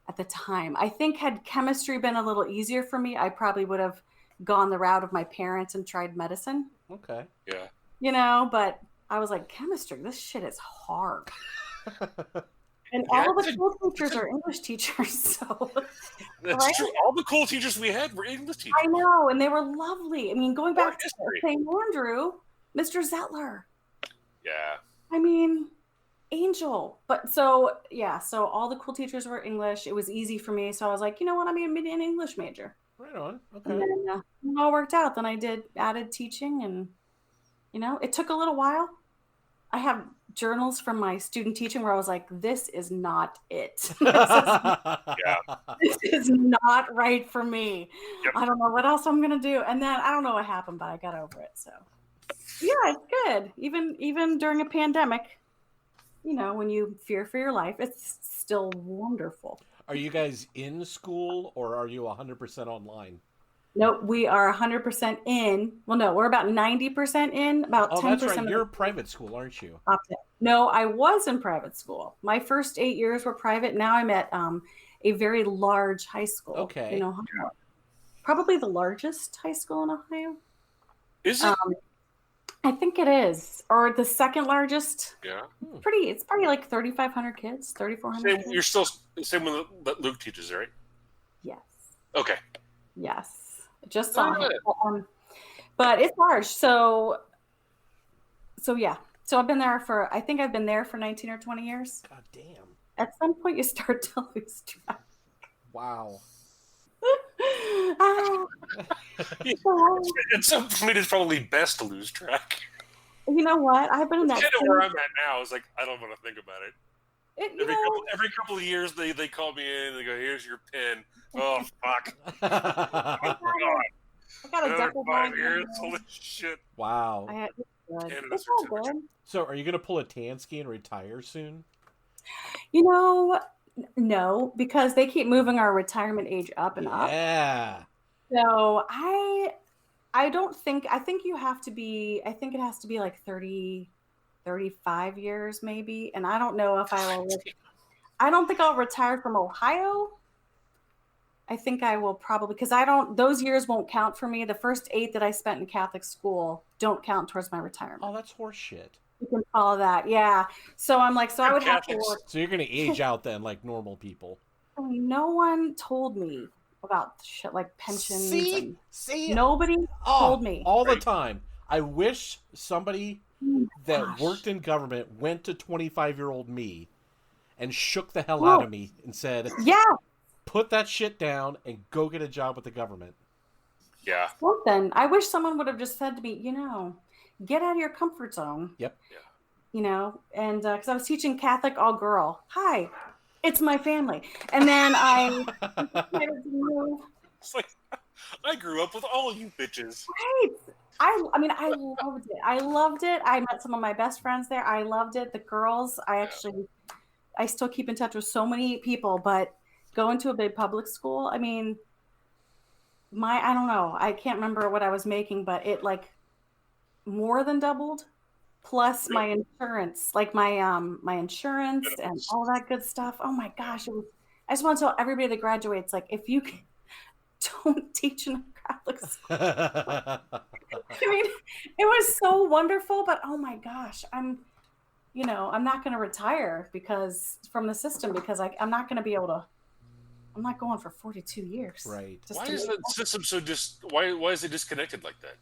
at the time. I think had chemistry been a little easier for me, I probably would have gone the route of my parents and tried medicine. Okay. Yeah. But I was like, chemistry, this shit is hard. And all of the cool teachers are English teachers, so that's true. All the cool teachers we had were English teachers. I know, and they were lovely. I mean, going back to St. Andrew, Mr. Zettler. Yeah. I mean, angel. But so all the cool teachers were English. It was easy for me, so I was like, you know what? I'm going to be an English major. Right on. Okay. And then it all worked out. Then I added teaching, and it took a little while. I have journals from my student teaching where I was like, this is not it. This is not right for me. Yep. I don't know what else I'm going to do. And then I don't know what happened, but I got over it. So yeah, it's good. Even during a pandemic, when you fear for your life, it's still wonderful. Are you guys in school or are you 100% online? Nope, we are 100% in. Well, no, we're about 90% in, about 10%. Oh, that's right. You're private school, aren't you? No, I was in private school. My first 8 years were private. Now I'm at a very large high school in Ohio. Probably the largest high school in Ohio. Is it? I think it is. Or the second largest. Yeah. It's probably like 3,500 kids, 3,400 kids. You're still the same one that Luke teaches, right? Yes. Okay. Yes. Just saw him. But it's large. So yeah. So I've been there I think I've been there for 19 or 20 years. God damn. At some point you start to lose track. Wow. At some point it's probably best to lose track. You know what? I've been in that. I know where I'm at now. It's like, I don't want to think about it. Every couple of years they call me in and they go, here's your pin. Oh, fuck. I got a duffel bag. 5 years. Holy shit. Wow. It's all good. So are you going to pull a Tansky and retire soon? No, because they keep moving our retirement age up and up. Yeah. So I don't think, I think it has to be like 30, 35 years maybe. And I don't know if I don't think I'll retire from Ohio. I think I will probably, because those years won't count for me. The first 8 that I spent in Catholic school don't count towards my retirement. Oh, that's horse shit. You can follow that. Yeah. So I'm like, I would have to work. So you're going to age out then like normal people. No one told me about shit like pensions. See? Nobody told me. All the time. I wish somebody that worked in government went to 25-year-old me and shook the hell Oh. out of me and said, Yeah. put that shit down and go get a job with the government. Yeah. Something. I wish someone would have just said to me, get out of your comfort zone. Yep. Yeah. And because I was teaching Catholic all girl. Hi, it's my family. And then I decided to move. It's like, I grew up with all you bitches. Right. I loved it. I loved it. I met some of my best friends there. I loved it. The girls, I still keep in touch with so many people, but going to a big public school, I mean, I don't know. I can't remember what I was making, but it like more than doubled, plus my insurance, like my insurance and all that good stuff. Oh my gosh. I just want to tell everybody that graduates, like, if you don't teach in a Catholic school. I mean, it was so wonderful, but oh my gosh, I'm not going to retire from the system because I'm not going to be able to. I'm not going for 42 years. Right. Why is that system so why is it disconnected like that?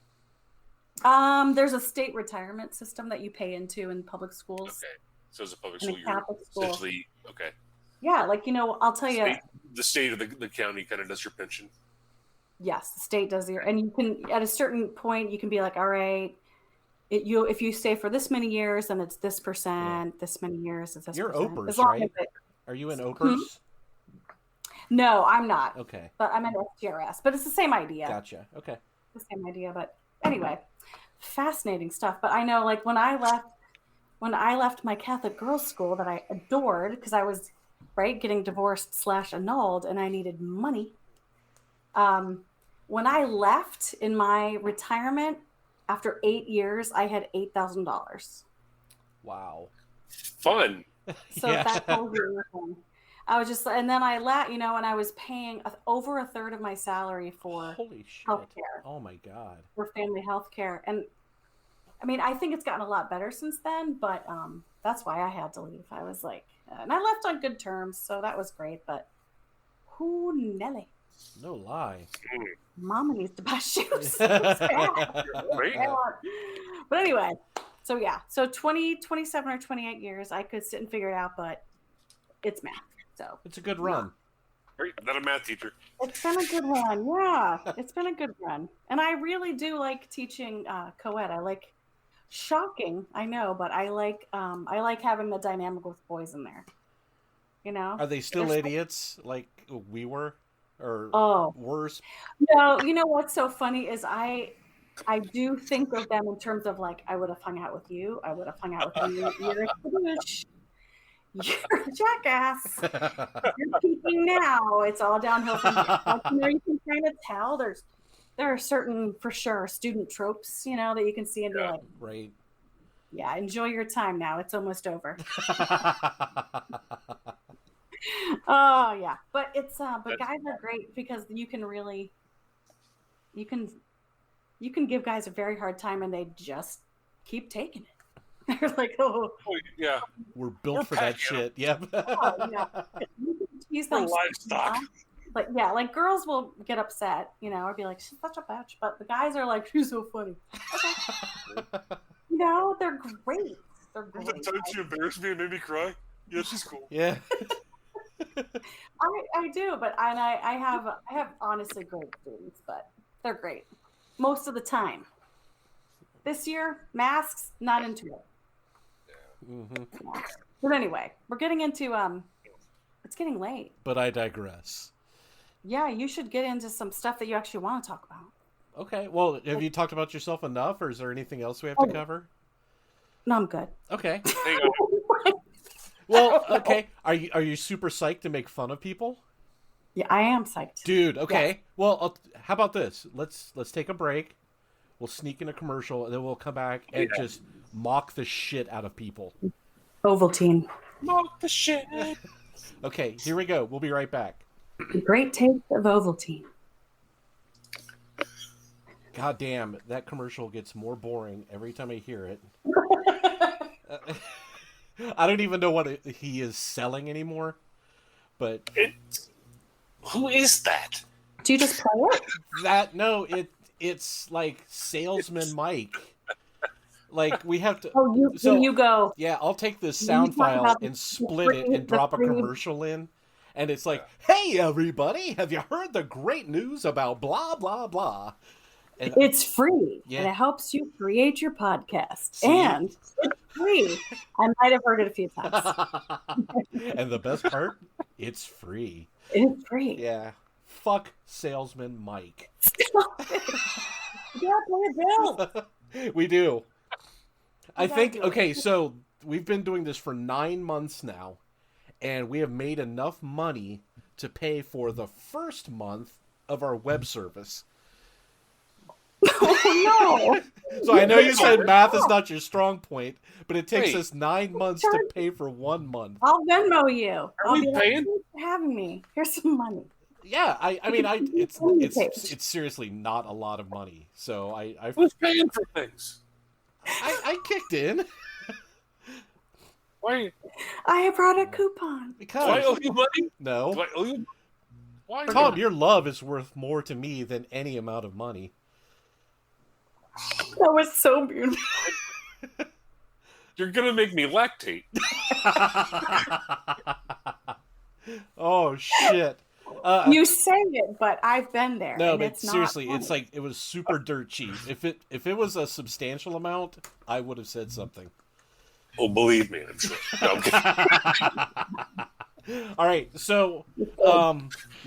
There's a state retirement system that you pay into in public schools. Okay. So as a public school, you're essentially okay. Yeah, like I'll tell you, the state of the county kind of does your pension. Yes, the state does and you can at a certain point you can be like, all right, if you stay for this many years, then it's this percent. This many years, it's this. You're percent. OPERS, right? Are you in OPERS? No, I'm not. Okay. But I'm in FTRS. But it's the same idea. Gotcha. Okay. The same idea, but anyway, fascinating stuff. But I know, like when I left my Catholic girls' school that I adored because I was getting divorced / annulled, and I needed money. When I left in my retirement after 8 years, I had $8,000. Wow. Fun. So that's how I was just, and then I left, and I was paying over a third of my salary for healthcare. Oh my God. For family healthcare. And I mean, I think it's gotten a lot better since then, but that's why I had to leave. I was like, and I left on good terms, so that was great, but who Nelly? No lie. Mama needs to buy shoes. Right? But anyway, so yeah, so 27 or 28 years, I could sit and figure it out, but it's math. So it's a good run. Great, not a math teacher. It's been a good run. Yeah, it's been a good run. And I really do like teaching co-ed. I like shocking, I know, but I like having the dynamic with boys in there. Are they still idiots like we were? Or worse? No, you know what's so funny is I do think of them in terms of like, I would have hung out with you. I would have hung out with you. You're a douche. You're a jackass. You're peaking now. It's all downhill from here. You can kind of tell there are certain, for sure, student tropes, that you can see and be like, right. Yeah, enjoy your time now. It's almost over. Oh yeah, but it's but guys are great because you can give guys a very hard time and they just keep taking it. They're like, oh yeah, we're built for that shit. Yep. Oh, yeah. You can livestock. But yeah, like girls will get upset, or be like, she's such a bitch. But the guys are like, she's so funny. Okay. They're great. They're great. Sometimes she embarrassed me and made me cry. Yeah, she's cool. Yeah. I do, but I have honestly great students, but they're great most of the time. This year, masks, not into it. Mm-hmm. But anyway, we're getting into it's getting late. But I digress. Yeah, you should get into some stuff that you actually want to talk about. Okay. Well, have you talked about yourself enough, or is there anything else we have to cover? No, I'm good. Okay. Well, okay. Are you super psyched to make fun of people? Yeah, I am psyched. Dude, okay. Yeah. Well, how about this? Let's take a break. We'll sneak in a commercial, and then we'll come back and just mock the shit out of people. Ovaltine. Mock the shit. Okay, here we go. We'll be right back. Great taste of Ovaltine. God damn, that commercial gets more boring every time I hear it. I don't even know what he is selling anymore, but who is that? Do you just play it? It's like Salesman Mike Like we have to. Oh, you go. Yeah, I'll take this You sound talk file about and the split it free- and drop a the free- commercial in, and it's like, "Hey, everybody, have you heard the great news about blah blah blah?" And It's free, Yeah. and it helps you create your podcast. See? And it's free. I might have heard it a few times. and the best part, it's free. It's free. Yeah. Fuck salesman Mike. Yeah, pay a bill. We do. I gotta think do it. okay, so we've been doing this for 9 months now, and we have made enough money to pay for the first month of our web service. Oh no! So I know you said math is not your strong point, but it takes Wait. us 9 months to pay for 1 month. I'll Venmo you. I'll we be like, paying? "Thanks for having me. Here's some money." Yeah, I mean, it's Page. seriously not a lot of money. So Who's paying for things? I kicked in Why? I brought a coupon. Do I because owe you money? no, Do I owe you? Why? Tom, your love is worth more to me than any amount of money. That was so beautiful. You're gonna make me lactate. Oh shit! You say it, but I've been there. No, and but it's seriously, not it's like it was super dirt cheap. If it was a substantial amount, I would have said something. Oh, believe me, I'm sure. No, I'm kidding. All right, so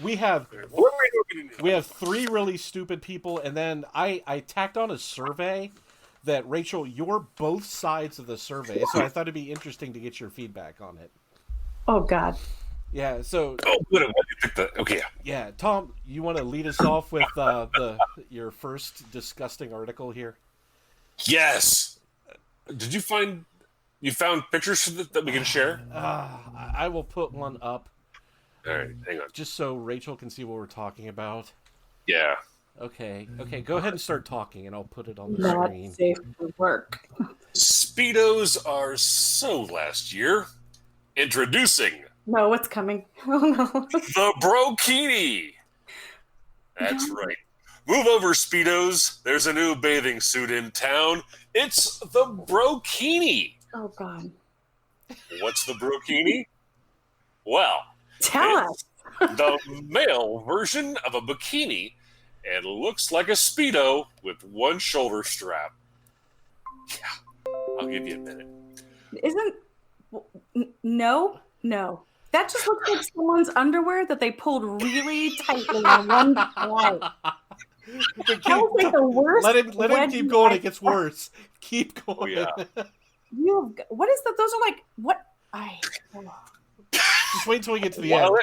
we have What are we doing? we have 3 really stupid people, and then I tacked on a survey that Rachel, you're both sides of the survey, so I thought it'd be interesting to get your feedback on it. Oh God. Yeah, so Oh, good. I'm glad you picked that. Okay. yeah, Tom, you want to lead us off with your first disgusting article here? Yes. Did you found pictures that we can share? I will put one up All right, hang on. just so Rachel can see what we're talking about. Yeah. Okay, go ahead and start talking, and I'll put it on the Not screen. safe for work. Speedos are so last year. Introducing No, what's coming? Oh no. the Brokini. That's right. Move over, Speedos. There's a new bathing suit in town. It's the Brokini. Oh God. What's the Brokini? Well, Tell us. the male version of a bikini and looks like a Speedo with one shoulder strap. Yeah, I'll give you a minute. No. That just looks like someone's underwear that they pulled really tightly on one side. That was like the worst. Let him keep going. It gets worse. Keep going. Oh, yeah. What is that? Those are like what? Just wait until we get to the end.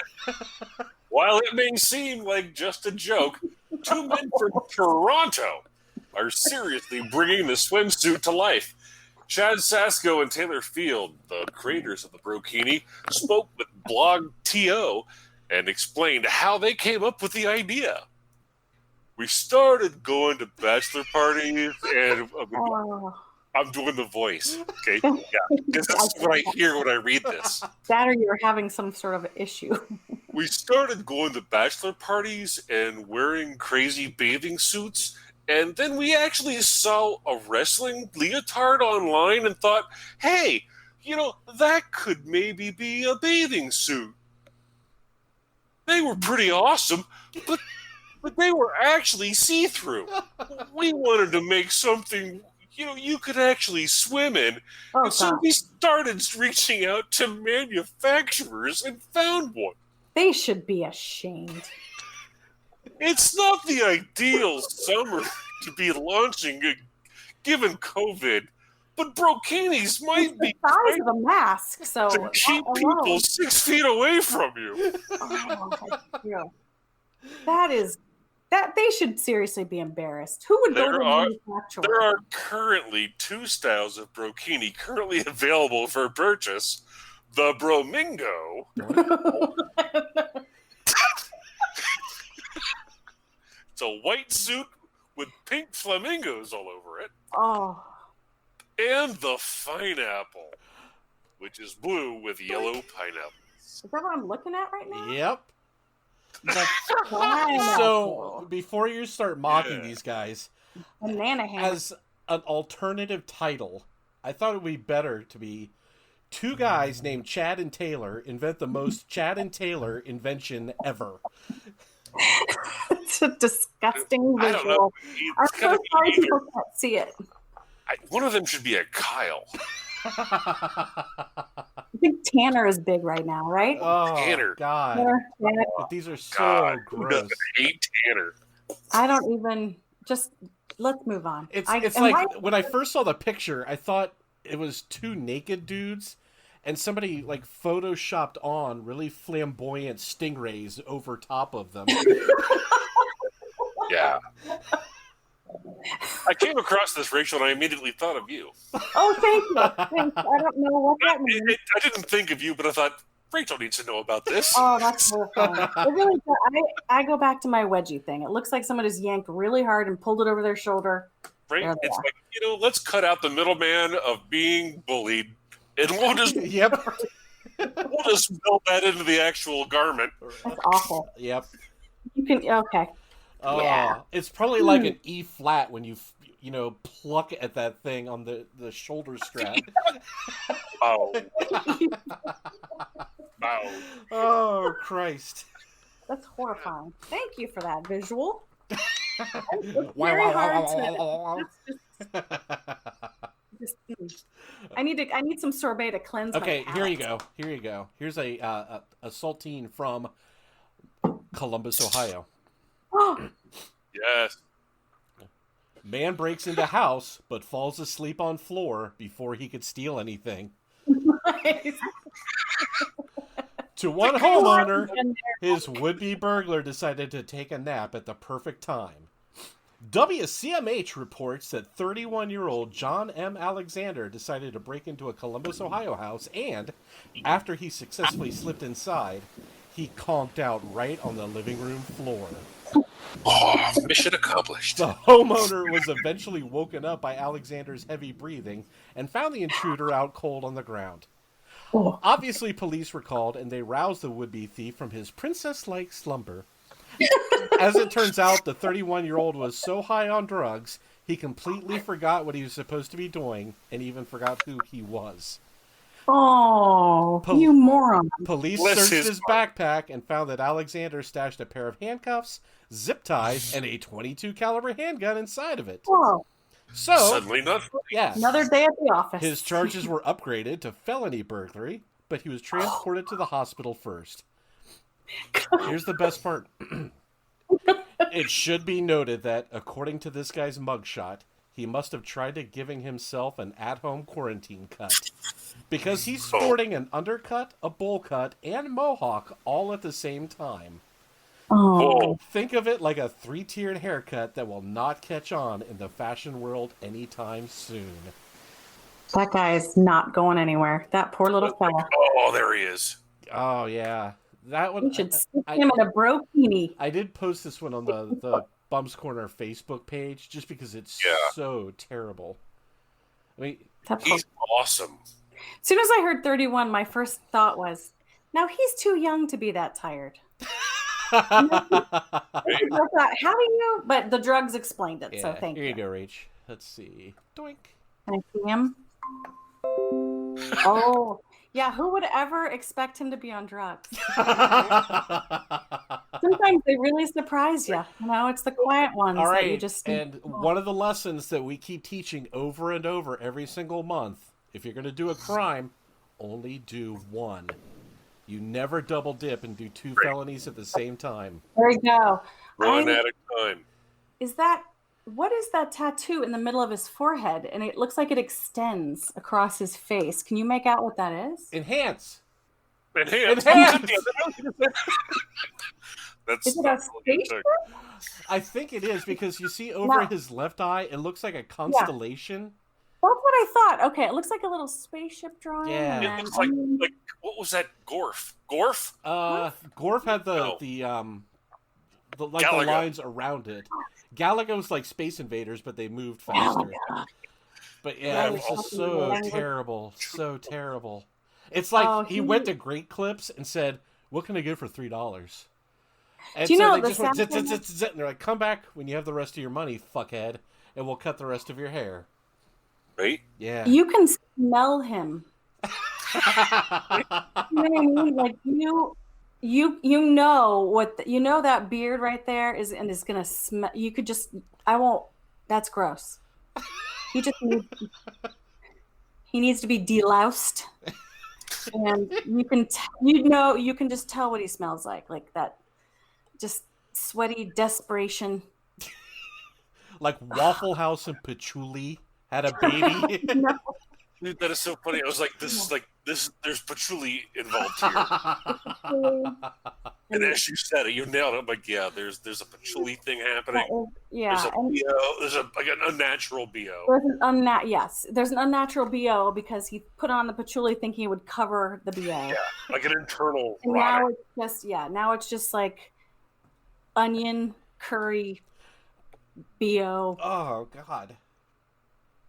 While it may seem like just a joke, 2 men from Toronto are seriously bringing the swimsuit to life. Chad Sasko and Taylor Field, the creators of the Brokini, spoke with Blog TO and explained how they came up with the idea. We started going to bachelor parties, and I'm doing the voice, okay? Yeah, because that's what I hear when I read this. That or you're having some sort of issue. We started going to bachelor parties and wearing crazy bathing suits, and then we actually saw a wrestling leotard online and thought, hey, that could maybe be a bathing suit. They were pretty awesome, but they were actually see-through. We wanted to make something you could actually swim in. Oh, and so God. we started reaching out to manufacturers and found one. They should be ashamed. It's not the ideal summer to be launching given COVID, but brokinis might be The size of a mask, so to keep that people alone. 6 feet away from you. That they should seriously be embarrassed. Who would go to a manufacturer? There are currently 2 styles of brokini currently available for purchase. The Bromingo. It's a white suit with pink flamingos all over it. Oh, And the Pineapple, which is blue with yellow pineapples. is that what I'm looking at right now? Yep. Pineapple. So before you start mocking these guys, Banana ham. as an alternative title. I thought it would be better to be two guys named Chad and Taylor invent the most Chad and Taylor invention ever. It's a disgusting I don't know. visual. I'm so sorry people can't see it. One of them should be a Kyle. I think Tanner is big right now, right? Oh, Tanner. God. Tanner. But these are so God, who gross. doesn't hate Tanner? I don't even. Just let's move on. It's like when I first saw the picture, I thought it was two naked dudes, and somebody like photoshopped on really flamboyant stingrays over top of them. Yeah. I came across this, Rachel, and I immediately thought of you. Oh, thank you. Thanks. I don't know what that means. I didn't think of you, but I thought Rachel needs to know about this. Oh, that's horrifying. It really does. I go back to my wedgie thing. It looks like someone just yanked really hard and pulled it over their shoulder. Right? It's like, let's cut out the middleman of being bullied, and we'll just Yep. we'll just melt that into the actual garment. That's awful. Yep. You can okay. Oh, Yeah. it's probably like an E flat when you pluck at that thing on the shoulder strap. Oh. Wow. Oh, Christ. That's horrifying. Thank you for that visual. I need some sorbet to cleanse. Okay, my here you go. Here's a saltine from Columbus, Ohio. Yes. Man breaks into house but falls asleep on floor before he could steal anything. To one homeowner, his would-be burglar decided to take a nap at the perfect time. WCMH reports that 31-year-old John M. Alexander decided to break into a Columbus, Ohio house, and after he successfully slipped inside, he conked out right on the living room floor. Oh, mission accomplished. The homeowner was eventually woken up by Alexander's heavy breathing and found the intruder out cold on the ground. Obviously, police were called, and they roused the would-be thief from his princess-like slumber. As it turns out, the 31-year-old was so high on drugs, he completely forgot what he was supposed to be doing, and even forgot who he was. Oh, you moron. Police searched his backpack and found that Alexander stashed a pair of handcuffs, zip ties, and a .22 caliber handgun inside of it. Whoa. So, suddenly not funny. Yeah. Another day at the office. His charges were upgraded to felony burglary, but he was transported to the hospital first. Here's the best part. It should be noted that, according to this guy's mugshot, he must have tried to giving himself an at-home quarantine cut. Because he's sporting an undercut, a bowl cut, and mohawk all at the same time. Oh. Think of it like a 3-tiered haircut that will not catch on in the fashion world anytime soon. That guy is not going anywhere. That poor little fella. Oh, there he is. Oh, yeah. That one. You should stick him in a brokini. I did post this one on the Bumps Corner Facebook page just because it's so terrible. I mean, he's awesome. As soon as I heard 31, my first thought was, now he's too young to be that tired. I thought, how do you? But the drugs explained it, so thank you. Here you go, Rach. Let's see. Doink. Can I see him? Oh, yeah. Who would ever expect him to be on drugs? Sometimes they really surprise you. You know, it's the quiet ones that you just. And one of the lessons that we keep teaching over and over every single month: if you're going to do a crime, only do one. You never double dip and do 2 felonies at the same time. There you go. One at a time. What is that tattoo in the middle of his forehead? And it looks like it extends across his face. Can you make out what that is? Enhance. That's Is it a spaceship? I think it is because you see over his left eye, it looks like a constellation. That's what I thought. Okay, it looks like a little spaceship drawing. Yeah. It looks like what was that? Gorf? Gorf had the lines around it. Galaga was like Space Invaders, but they moved faster. But yeah, it was just so terrible. So terrible. It's like he went to Great Clips and said, "What can I get for $3?" And do you so know they the just went zit, zit, zit, zit, and they're like, "Come back when you have the rest of your money, fuckhead, and we'll cut the rest of your hair." Right? Yeah. You can smell him. You know what I mean? Like you know what you know that beard right there is gonna smell. You could just I won't. That's gross. He just needs to be deloused, and you can just tell what he smells like that, just sweaty desperation. Like Waffle House and Patchouli had a baby. No. Dude, that is so funny. I was like, there's patchouli involved here. And as you said it, you nailed it. I'm like, yeah, there's a patchouli thing happening. Yeah. There's a BO. There's an unnatural BO. There's an unnatural BO because he put on the patchouli thinking it would cover the BO. Yeah, like an internal And rotting. now it's just like onion, curry, BO, Oh God.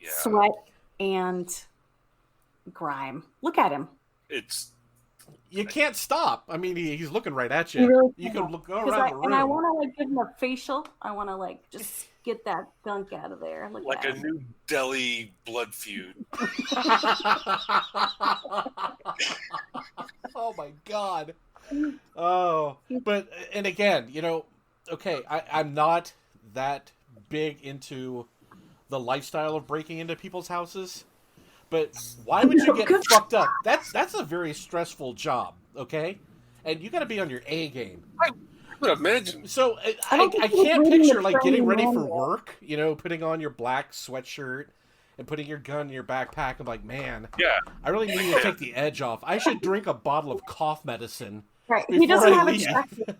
Yeah. sweat, and grime. Look at him. You can't stop. I mean, he's looking right at You you. really You can't. can go around the room. And I want to like give him a facial. I want to like just get that gunk out of there. Look Like at a him. new Delhi blood feud. Oh my God. Oh, but and again, okay, I'm not that big into the lifestyle of breaking into people's houses, but why would you get fucked up? That's a very stressful job, okay? And you got to be on your A game. I would imagine. So I don't I think he was can't reading picture the like getting ready for training manual. work, putting on your black sweatshirt and putting your gun in your backpack. I'm like, man, Yeah. I really need to take the edge off. I should drink a bottle of cough medicine. Right. He before doesn't I have a leave. checklist.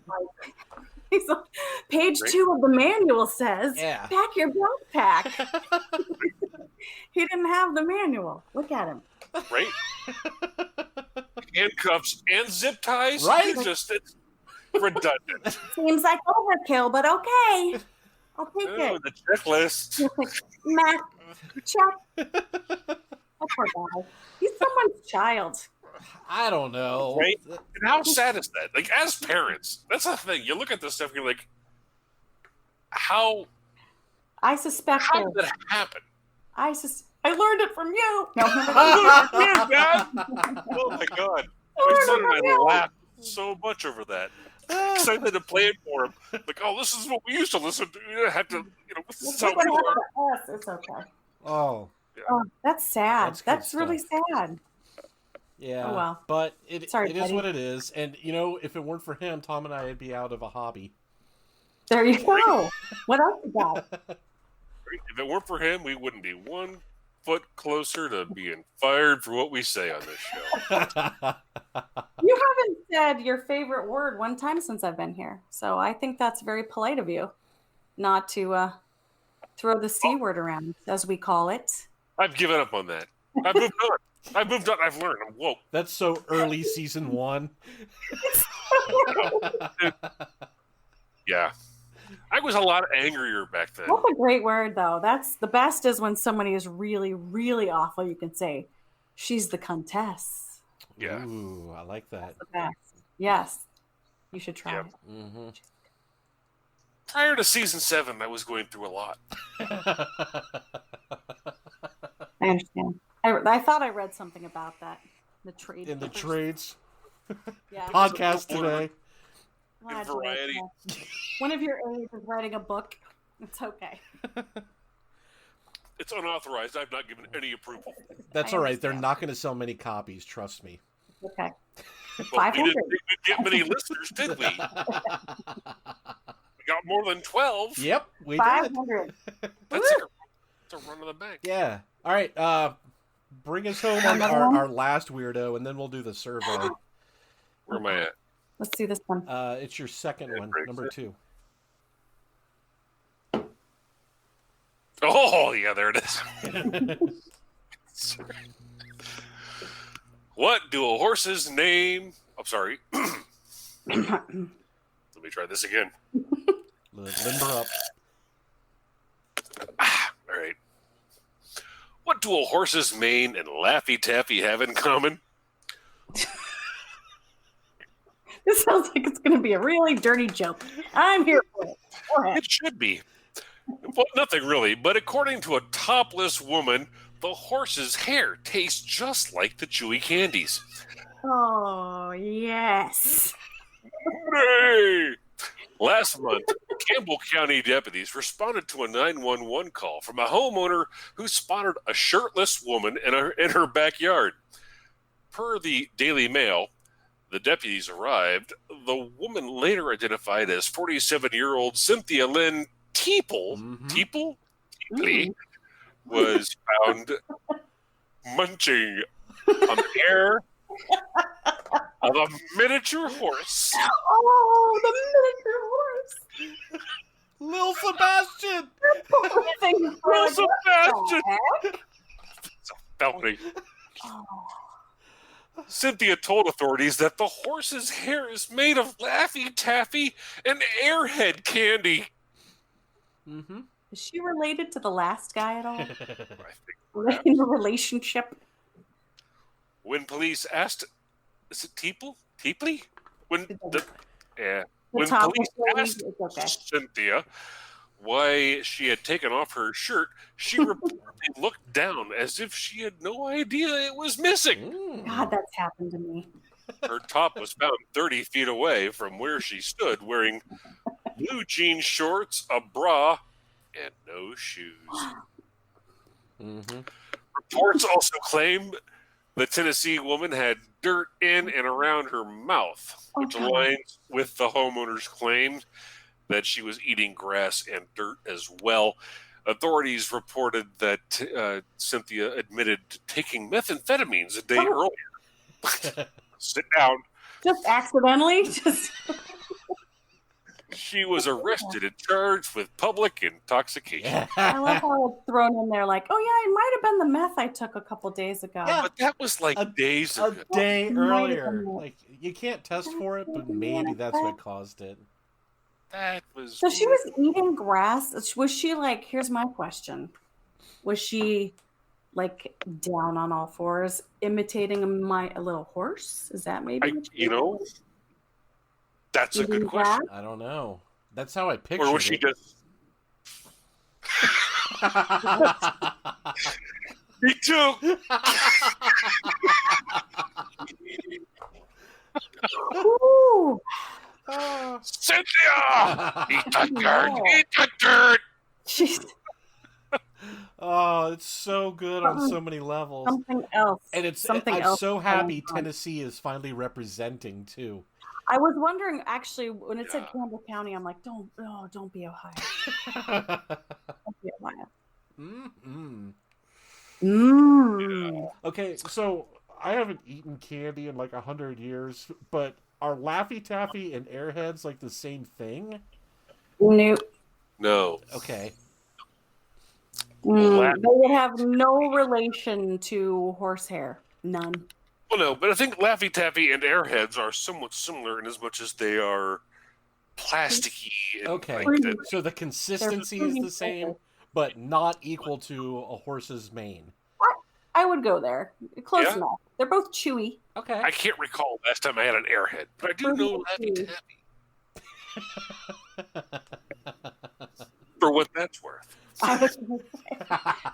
Page 2 of the manual says, Yeah. pack your backpack. He didn't have the manual. Look at him. Right? Handcuffs and zip ties. Right? It's redundant. Seems like overkill, but okay. I'll take Oh, it. the checklist. Matt, check. That poor guy. He's someone's child. I don't know. Right? And how sad is that? Like, as parents, that's the thing. You look at this stuff and you're like, how I suspect did that happen? I learned it from you. No, Oh, God. Oh, my God. My son and I laughed so much over that. Excited to play it for him. Like, oh, this is what we used to listen to. You have to, this is how we learn. It's okay. Oh, Oh, that's sad. That's good That's really sad. yeah. Oh, well. But it Sorry, is buddy. what it is. And, if it weren't for him, Tom and I would be out of a hobby. There you go. What else you got? If it weren't for him, we wouldn't be 1 foot closer to being fired for what we say on this show. You haven't said your favorite word one time since I've been here. So I think that's very polite of you not to throw the C word around, as we call it. I've given up on that. I've moved on. I've moved on. I've learned. I'm woke. That's so early season 1. Yeah. I was a lot angrier back then. That's a great word, though. That's the best is when somebody is really, really awful. You can say, she's the Countess. Yeah. Ooh, I like that. The best. Yes. You should try Yep. it. Mm-hmm. Prior to season 7, I was going through a lot. I understand. I thought I read something about that. The trade. In the trades Yeah. podcast today. Glad in you read variety. that. One of your aides is writing a book. It's okay. It's unauthorized. I've not given any approval. That's I all right. They're understand. not going to sell many copies. Trust me. Okay. Well, 500. we didn't get many listeners, did we? We got more than 12. Yep, we did. 500. That's a run of the bank. Yeah. All right. Bring us home on our last weirdo, and then we'll do the survey. Where am I at? Let's see this one. It's your second one, breaks number it. 2. Oh, yeah, there it is. What do a horse's name... I'm sorry. Let me try this again. Limber up. All right. What do a horse's mane and Laffy Taffy have in common? This sounds like it's going to be a really dirty joke. I'm here for it. Go ahead. It should be. Well, nothing really, but according to a topless woman the horse's hair tastes just like the chewy candies. Oh, yes. Hooray! Last month, Campbell County deputies responded to a 911 call from a homeowner who spotted a shirtless woman in her backyard. Per the Daily Mail, the deputies arrived. The woman, later identified as 47-year-old Cynthia Lynn Teeple, was found munching on the hair of a miniature horse. Oh, the miniature horse. Lil Sebastian! Lil Sebastian! It's a felony. Oh. Cynthia told authorities that the horse's hair is made of Laffy Taffy and Airhead candy. Mm-hmm. Is she related to the last guy at all? I think In a relationship? when police asked, is it Teepley? When police asked Cynthia why she had taken off her shirt, she reportedly looked down as if she had no idea it was missing. God, that's happened to me. Her top was found 30 feet away from where she stood, wearing blue jean shorts, a bra, and no shoes. Mm-hmm. Reports also claim the Tennessee woman had dirt in and around her mouth, which aligns with the homeowner's claims that she was eating grass and dirt as well. Authorities reported that Cynthia admitted to taking methamphetamines a day earlier. Sit down. Just accidentally? Just She was arrested and charged with public intoxication. I love how it's thrown in there like, oh yeah, it might have been the meth I took a couple days ago. Yeah. But that was like days ago. A day Might have earlier. been that. Like, you can't test for it, but maybe that's what caused it. That was. So she was eating grass. Was she like, here's my question. Was she like down on all fours, imitating a little horse? Is that maybe? That's a good question. I don't know. That's how I pictured it. Or was she just. Me too. Ooh. Cynthia! Eat the dirt! Eat the dirt! She's Oh, it's so good on so many levels. something else. And I'm so happy Tennessee is finally representing too. I was wondering actually when it said Campbell County, I'm like, don't be Ohio. Don't be Ohio. Mm-hmm. Okay, so I haven't eaten candy in like 100 years, but are Laffy Taffy and Airheads like the same thing? Nope. No. Okay. They would have no relation to horsehair. None. Well, no, but I think Laffy Taffy and Airheads are somewhat similar in as much as they are plasticky. And Okay, so the consistency is the same, but not equal to a horse's mane. I would go there. Close Yeah? enough. They're both chewy. Okay. I can't recall last time I had an Airhead, but I do know Laffy Taffy. For what that's worth.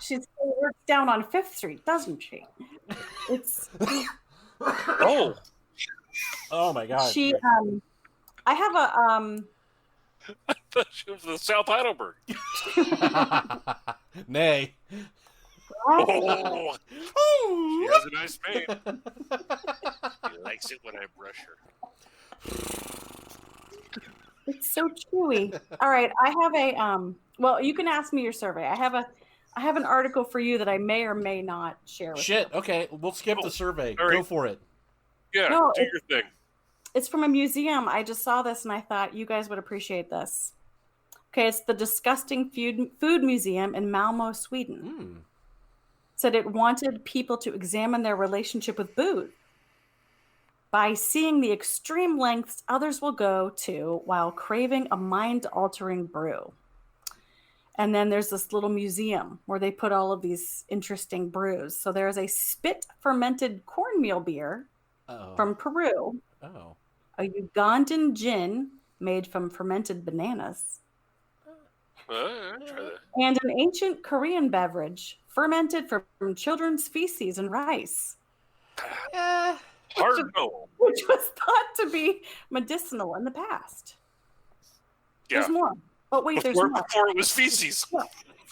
She still works down on 5th Street, doesn't she? It's Oh. Oh my god. she I have a I thought she was the South Heidelberg. Nay. Oh. She has a nice mane. She likes it when I brush her. it's so chewy. All right, I have a well, you can ask me your survey. I have an article for you that I may or may not share with Shit, you. okay, we'll skip the survey. All right. Go for it. Yeah, No, do your thing. It's from a museum. I just saw this and I thought you guys would appreciate this. Okay, it's the Disgusting Food Museum in Malmo, Sweden. Said it wanted people to examine their relationship with food by seeing the extreme lengths others will go to while craving a mind-altering brew. And then there's this little museum where they put all of these interesting brews. So there's a spit fermented cornmeal beer from Peru. Oh. A Ugandan gin made from fermented bananas. I'll try that. And an ancient Korean beverage fermented from children's feces and rice. Hard no. Which was thought to be medicinal in the past. Yeah. There's more. But wait, there's more. Before it was feces. Yeah.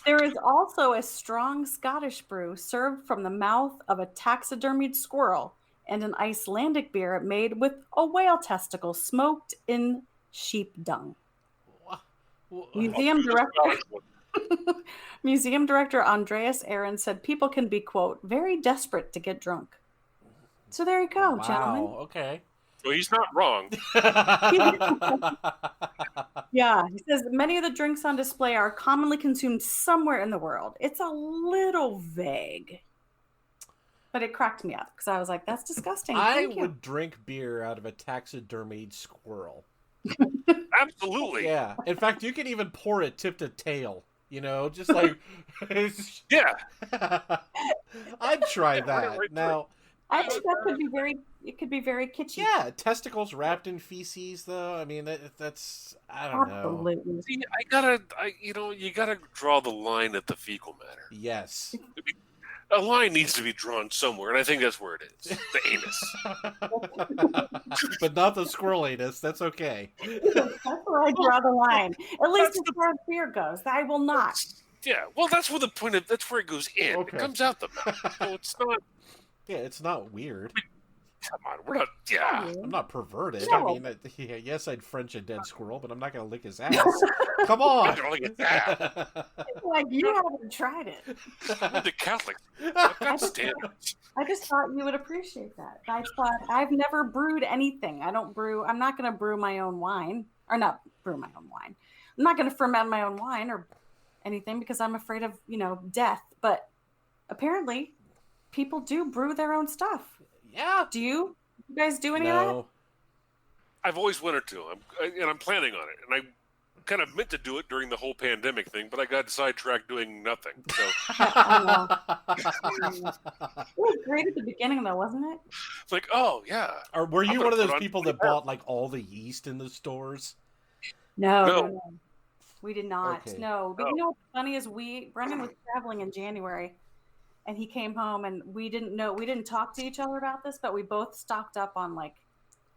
There is also a strong Scottish brew served from the mouth of a taxidermied squirrel and an Icelandic beer made with a whale testicle smoked in sheep dung. Museum director Andreas Aaron said people can be, quote, very desperate to get drunk. So there you go, gentlemen. Okay. Well, he's not wrong. Yeah, he says many of the drinks on display are commonly consumed somewhere in the world. It's a little vague, but it cracked me up because I was like, that's disgusting. I would drink beer out of a taxidermied squirrel. Absolutely. Yeah. In fact, you could even pour it tip to tail. You know, just like... Yeah. I'd try that. Now... I think that could be very kitschy. Yeah, testicles wrapped in feces, though. I mean, that's I don't know. Absolutely. See, you gotta draw the line at the fecal matter. Yes. A line needs to be drawn somewhere, and I think that's where it is. The anus. But not the squirrel anus. That's okay. That's where I draw the line. At least as far as beer goes. I will not. Yeah, well, that's where that's where it goes in. Okay. It comes out the mouth. So it's not... Yeah, it's not weird. Come on, we're not... Yeah. I'm not perverted. No. I mean, yes, I'd French a dead squirrel, but I'm not going to lick his ass. Come on! I'm gonna look at that. Like, you haven't tried it. I'm the Catholic. I've got standards. I just thought you would appreciate that. I thought, I've never brewed anything. I'm not going to brew my own wine. Or not brew my own wine. I'm not going to ferment my own wine or anything because I'm afraid of, death. But apparently, people do brew their own stuff. Yeah. Do you? You guys do any of that? I've always wanted to, and I'm planning on it. And I kind of meant to do it during the whole pandemic thing, but I got sidetracked doing nothing. So It was great at the beginning, though, wasn't it? it's like, oh yeah. Or were you I'm one of gonna those put on people that bought like all the yeast in the stores? No. We did not. Okay. No. But you know what's funny is Brendan was traveling in January. And he came home, and we didn't talk to each other about this, but we both stocked up on like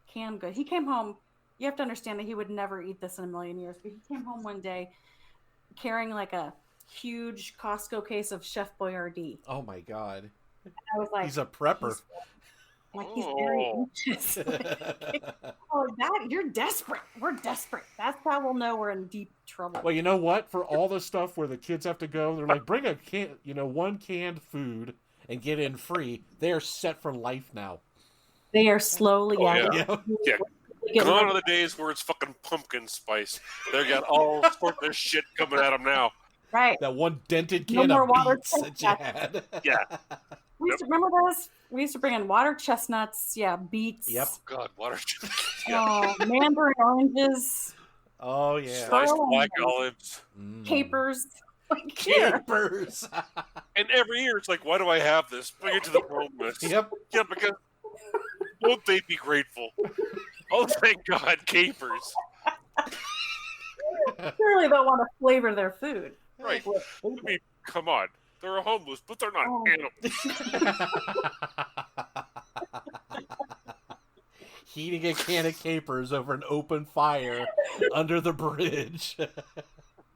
canned goods. He came home. You have to understand that he would never eat this in a million years, but he came home one day carrying like a huge Costco case of Chef Boyardee. Oh my God. And I was like, He's a prepper. He's very anxious. You're desperate. We're desperate. That's how we'll know we're in deep trouble. Well, you know what? For all the stuff where the kids have to go, they're like, bring one canned food and get in free. They are set for life now. They are slowly Yeah. Gone are the days where it's fucking pumpkin spice. They got all sorts of shit coming at them now. Right. That one dented No can more of water beets that you had. Yeah. We used to remember those. We used to bring in water chestnuts, beets. Yep. God, water. Mandarin oranges. Oh yeah. Sliced black olives. Capers. Capers. And every year it's like, why do I have this? Bring it to the homeless. Yep. Yeah, because won't they be grateful? Oh, thank God, capers. Surely they'll want to flavor their food. Right. I mean, come on. They're homeless, but they're not animals. Heating a can of capers over an open fire under the bridge.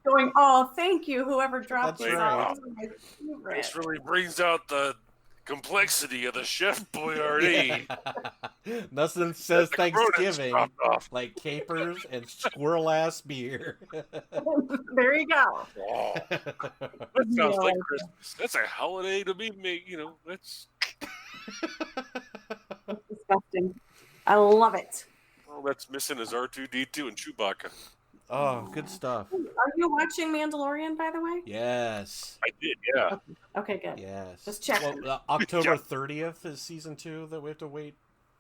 Going, oh, thank you, whoever dropped That's these right. off. This really brings out the complexity of the Chef Boyardee. Yeah. Nothing says Thanksgiving Rodents dropped like capers and squirrel-ass beer. There you go. Oh, that sounds like Christmas. That's a holiday to be made. That's Disgusting. I love it. all that's missing is R2-D2 and Chewbacca. Oh, good stuff. Are you watching Mandalorian, by the way? Yes. I did, yeah. Okay, good. Yes. Just check. Well, October 30th is season 2 that we have to wait.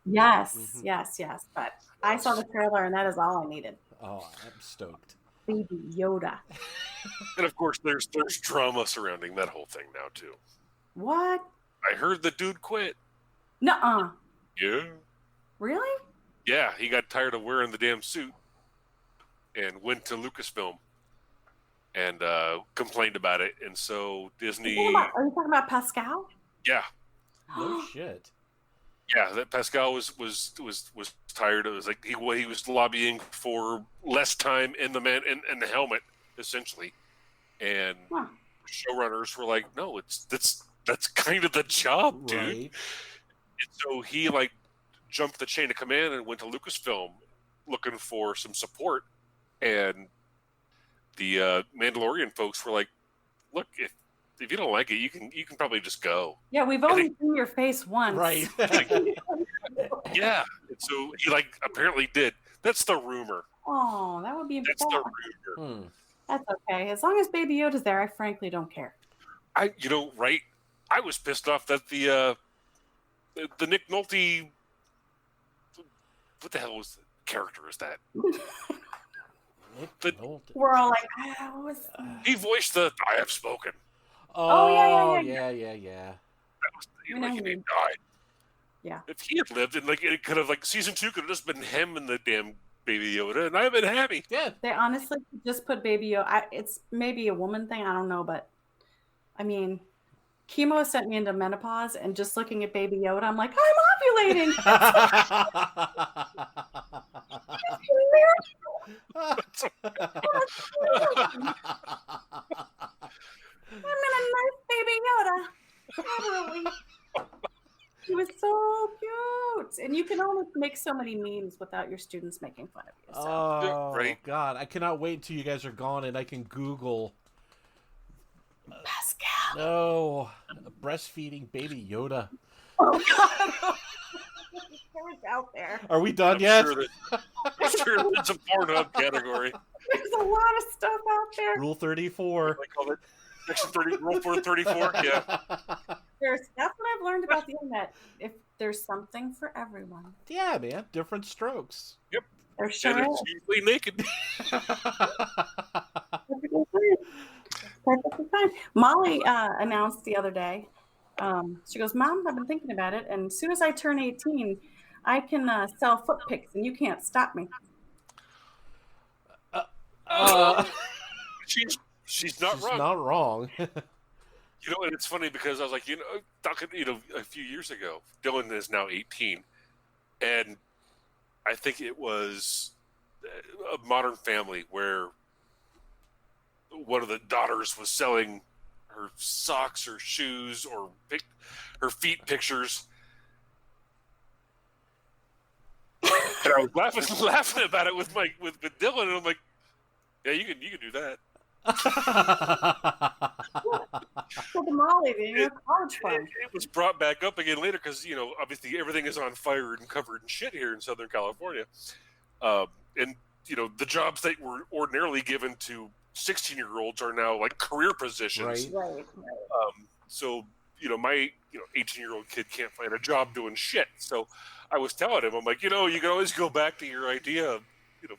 Yes, Mhm. yes. But I saw the trailer, and that is all I needed. Oh, I'm stoked. Baby Yoda. And of course, there's drama surrounding that whole thing now too. What? I heard the dude quit. Nuh-uh. Yeah. Really? Yeah, he got tired of wearing the damn suit and went to Lucasfilm and complained about it, and so Disney. Are you talking about Pascal? Yeah. No shit. Yeah, that Pascal was tired. It was like he was lobbying for less time in the helmet, essentially, and showrunners were like, "No, that's kind of the job, dude." Right. And so he jumped the chain of command and went to Lucasfilm looking for some support, and the Mandalorian folks were like, "Look, if you don't like it, you can probably just go." Yeah, we've only seen your face once. Right. Yeah. And so he apparently did. That's the rumor. Oh, that would be That's bad. the rumor. That's okay. As long as Baby Yoda's there, I frankly don't care. Right? I was pissed off that the Nick Nolte. What the hell was the character? Is that? We're all like, he voiced the "I have spoken." Oh, yeah. That was he died. Yeah. If he had lived, and it could have season 2 could have just been him and the damn Baby Yoda, and I've been happy. Yeah. They honestly just put Baby Yoda. It's maybe a woman thing. I don't know, but I mean, chemo sent me into menopause, and just looking at Baby Yoda, I'm like, I'm ovulating. I'm in a nice Baby Yoda. Literally. He was so cute. And you can only make so many memes without your students making fun of you. So. Oh, right. God. I cannot wait till you guys are gone and I can Google Pascal. No. Breastfeeding Baby Yoda. Oh, God. It's out there. Are we done yet? I'm sure it's a Pornhub category. There's a lot of stuff out there. Rule 34. I call it Section 30, Rule 34. Yeah. That's what I've learned about the internet. If there's something for everyone. Yeah, man. Different strokes. Yep. There sure and is. it's usually naked. Perfectly fine. Molly announced the other day. She goes, Mom, I've been thinking about it, and as soon as I turn 18, I can sell foot pics, and you can't stop me. She's not wrong. Not wrong. And it's funny because I was like, talking, a few years ago, Dylan is now 18, and I think it was a Modern Family where one of the daughters was selling her socks or shoes or her feet pictures. And I was laughing about it with Dylan, and I'm like, yeah, you can do that. So the Molly, the college fund. It was brought back up again later because obviously everything is on fire and covered in shit here in Southern California, and the jobs that were ordinarily given to 16-year-olds are now career positions. Right. So my 18-year-old kid can't find a job doing shit. So I was telling him, I'm like, you can always go back to your idea of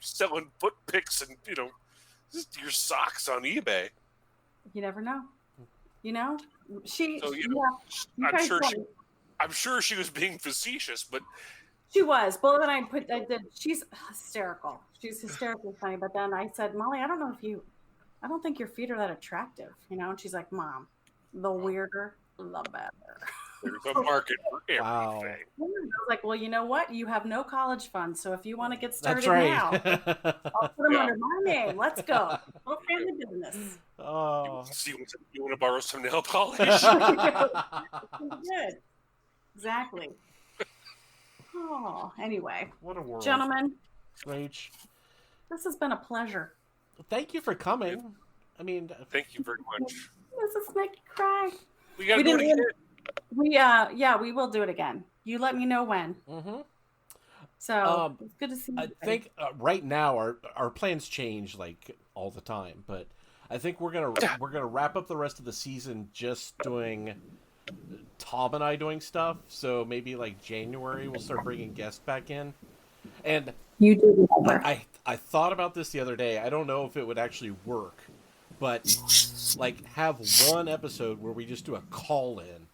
selling foot pics and just your socks on eBay. You never know. I'm sure she was being facetious, but she was. But then I did. She's hysterical. She's hysterically funny. But then I said, Molly, I don't think your feet are that attractive, And she's like, Mom, the weirder, the better. There's a market for everything. Wow. I was like, well, you know what? You have no college funds, so if you want to get started That's right. now, I'll put them under my name. Let's go. Go family business. Oh. You want to borrow some nail polish? Good. Exactly. Oh, anyway. What a world. Gentlemen. Rach. This has been a pleasure. Thank you for coming. I mean, thank you very much. This is make you cry. We got to do it again. We will do it again. You let me know when. Mm-hmm. So it's good to see you. I think right now our plans change all the time, but I think we're gonna wrap up the rest of the season just doing Tom and I doing stuff. So maybe January we'll start bringing guests back in. And you do. I thought about this the other day. I don't know if it would actually work, but have one episode where we just do a call in.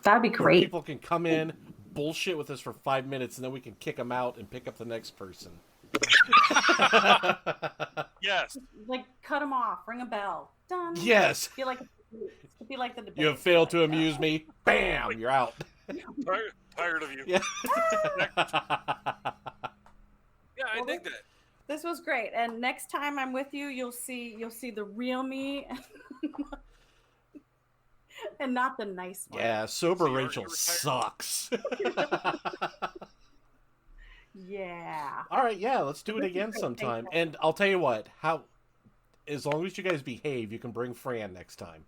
That'd be great. People can come in, bullshit with us for 5 minutes, and then we can kick them out and pick up the next person. Yes. Like, cut them off. Ring a bell. Done. Yes. Be like the debate. You have failed to amuse me. Bam, you're out. Tired of you. Yeah. Yeah, I dig that. This was great, and next time I'm with you, you'll see the real me, and not the nice one. Yeah, sober Rachel sucks. Yeah. All right, yeah, let's do it again sometime. And I'll tell you what, as long as you guys behave, you can bring Fran next time.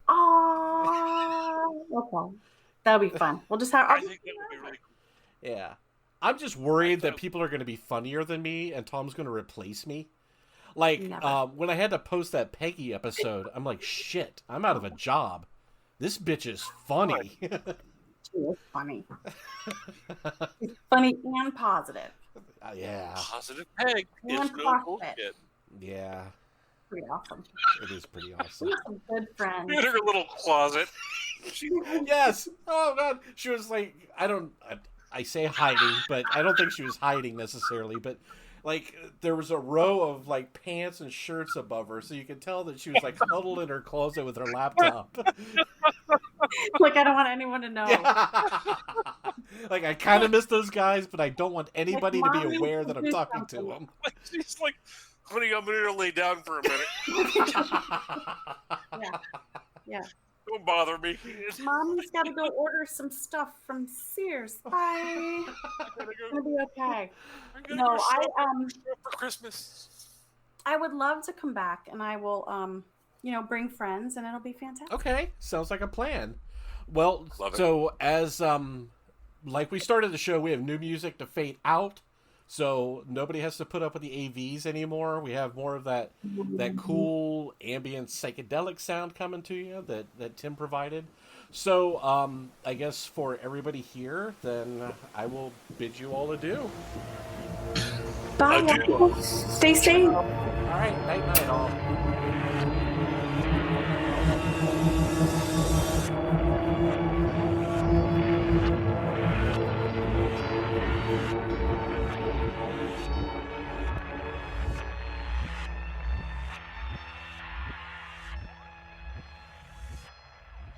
Oh, okay. That'll be fun. We'll just have. I think that would be really cool. Yeah. I'm just worried that people are going to be funnier than me, and Tom's going to replace me. Like, when I had to post that Peggy episode, I'm like, shit, I'm out of a job. This bitch is funny. She is funny. She's funny and positive. Yeah. Positive Peg is And no bullshit. Yeah. Pretty awesome. It is pretty awesome. She's some good friends. In her little closet. Yes. Oh, God. She was like, I say hiding, but I don't think she was hiding necessarily, but like there was a row of like pants and shirts above her, so you could tell that she was like huddled in her closet with her laptop. Like, I don't want anyone to know. Yeah. Like, I kind of miss those guys, but I don't want anybody to be aware that I'm talking to them. She's like, honey, I'm going to lay down for a minute. Yeah. Don't bother me. Mommy's got to go order some stuff from Sears. Bye. It's gonna be okay. No, for Christmas. I would love to come back, and I will, bring friends, and it'll be fantastic. Okay, sounds like a plan. Well, Love it. So as like we started the show, we have new music to fade out, so nobody has to put up with the AVs anymore. We have more of that cool ambient psychedelic sound coming to you that Tim provided. So I guess for everybody here, then I will bid you all adieu. Bye. Stay safe. All right, night all.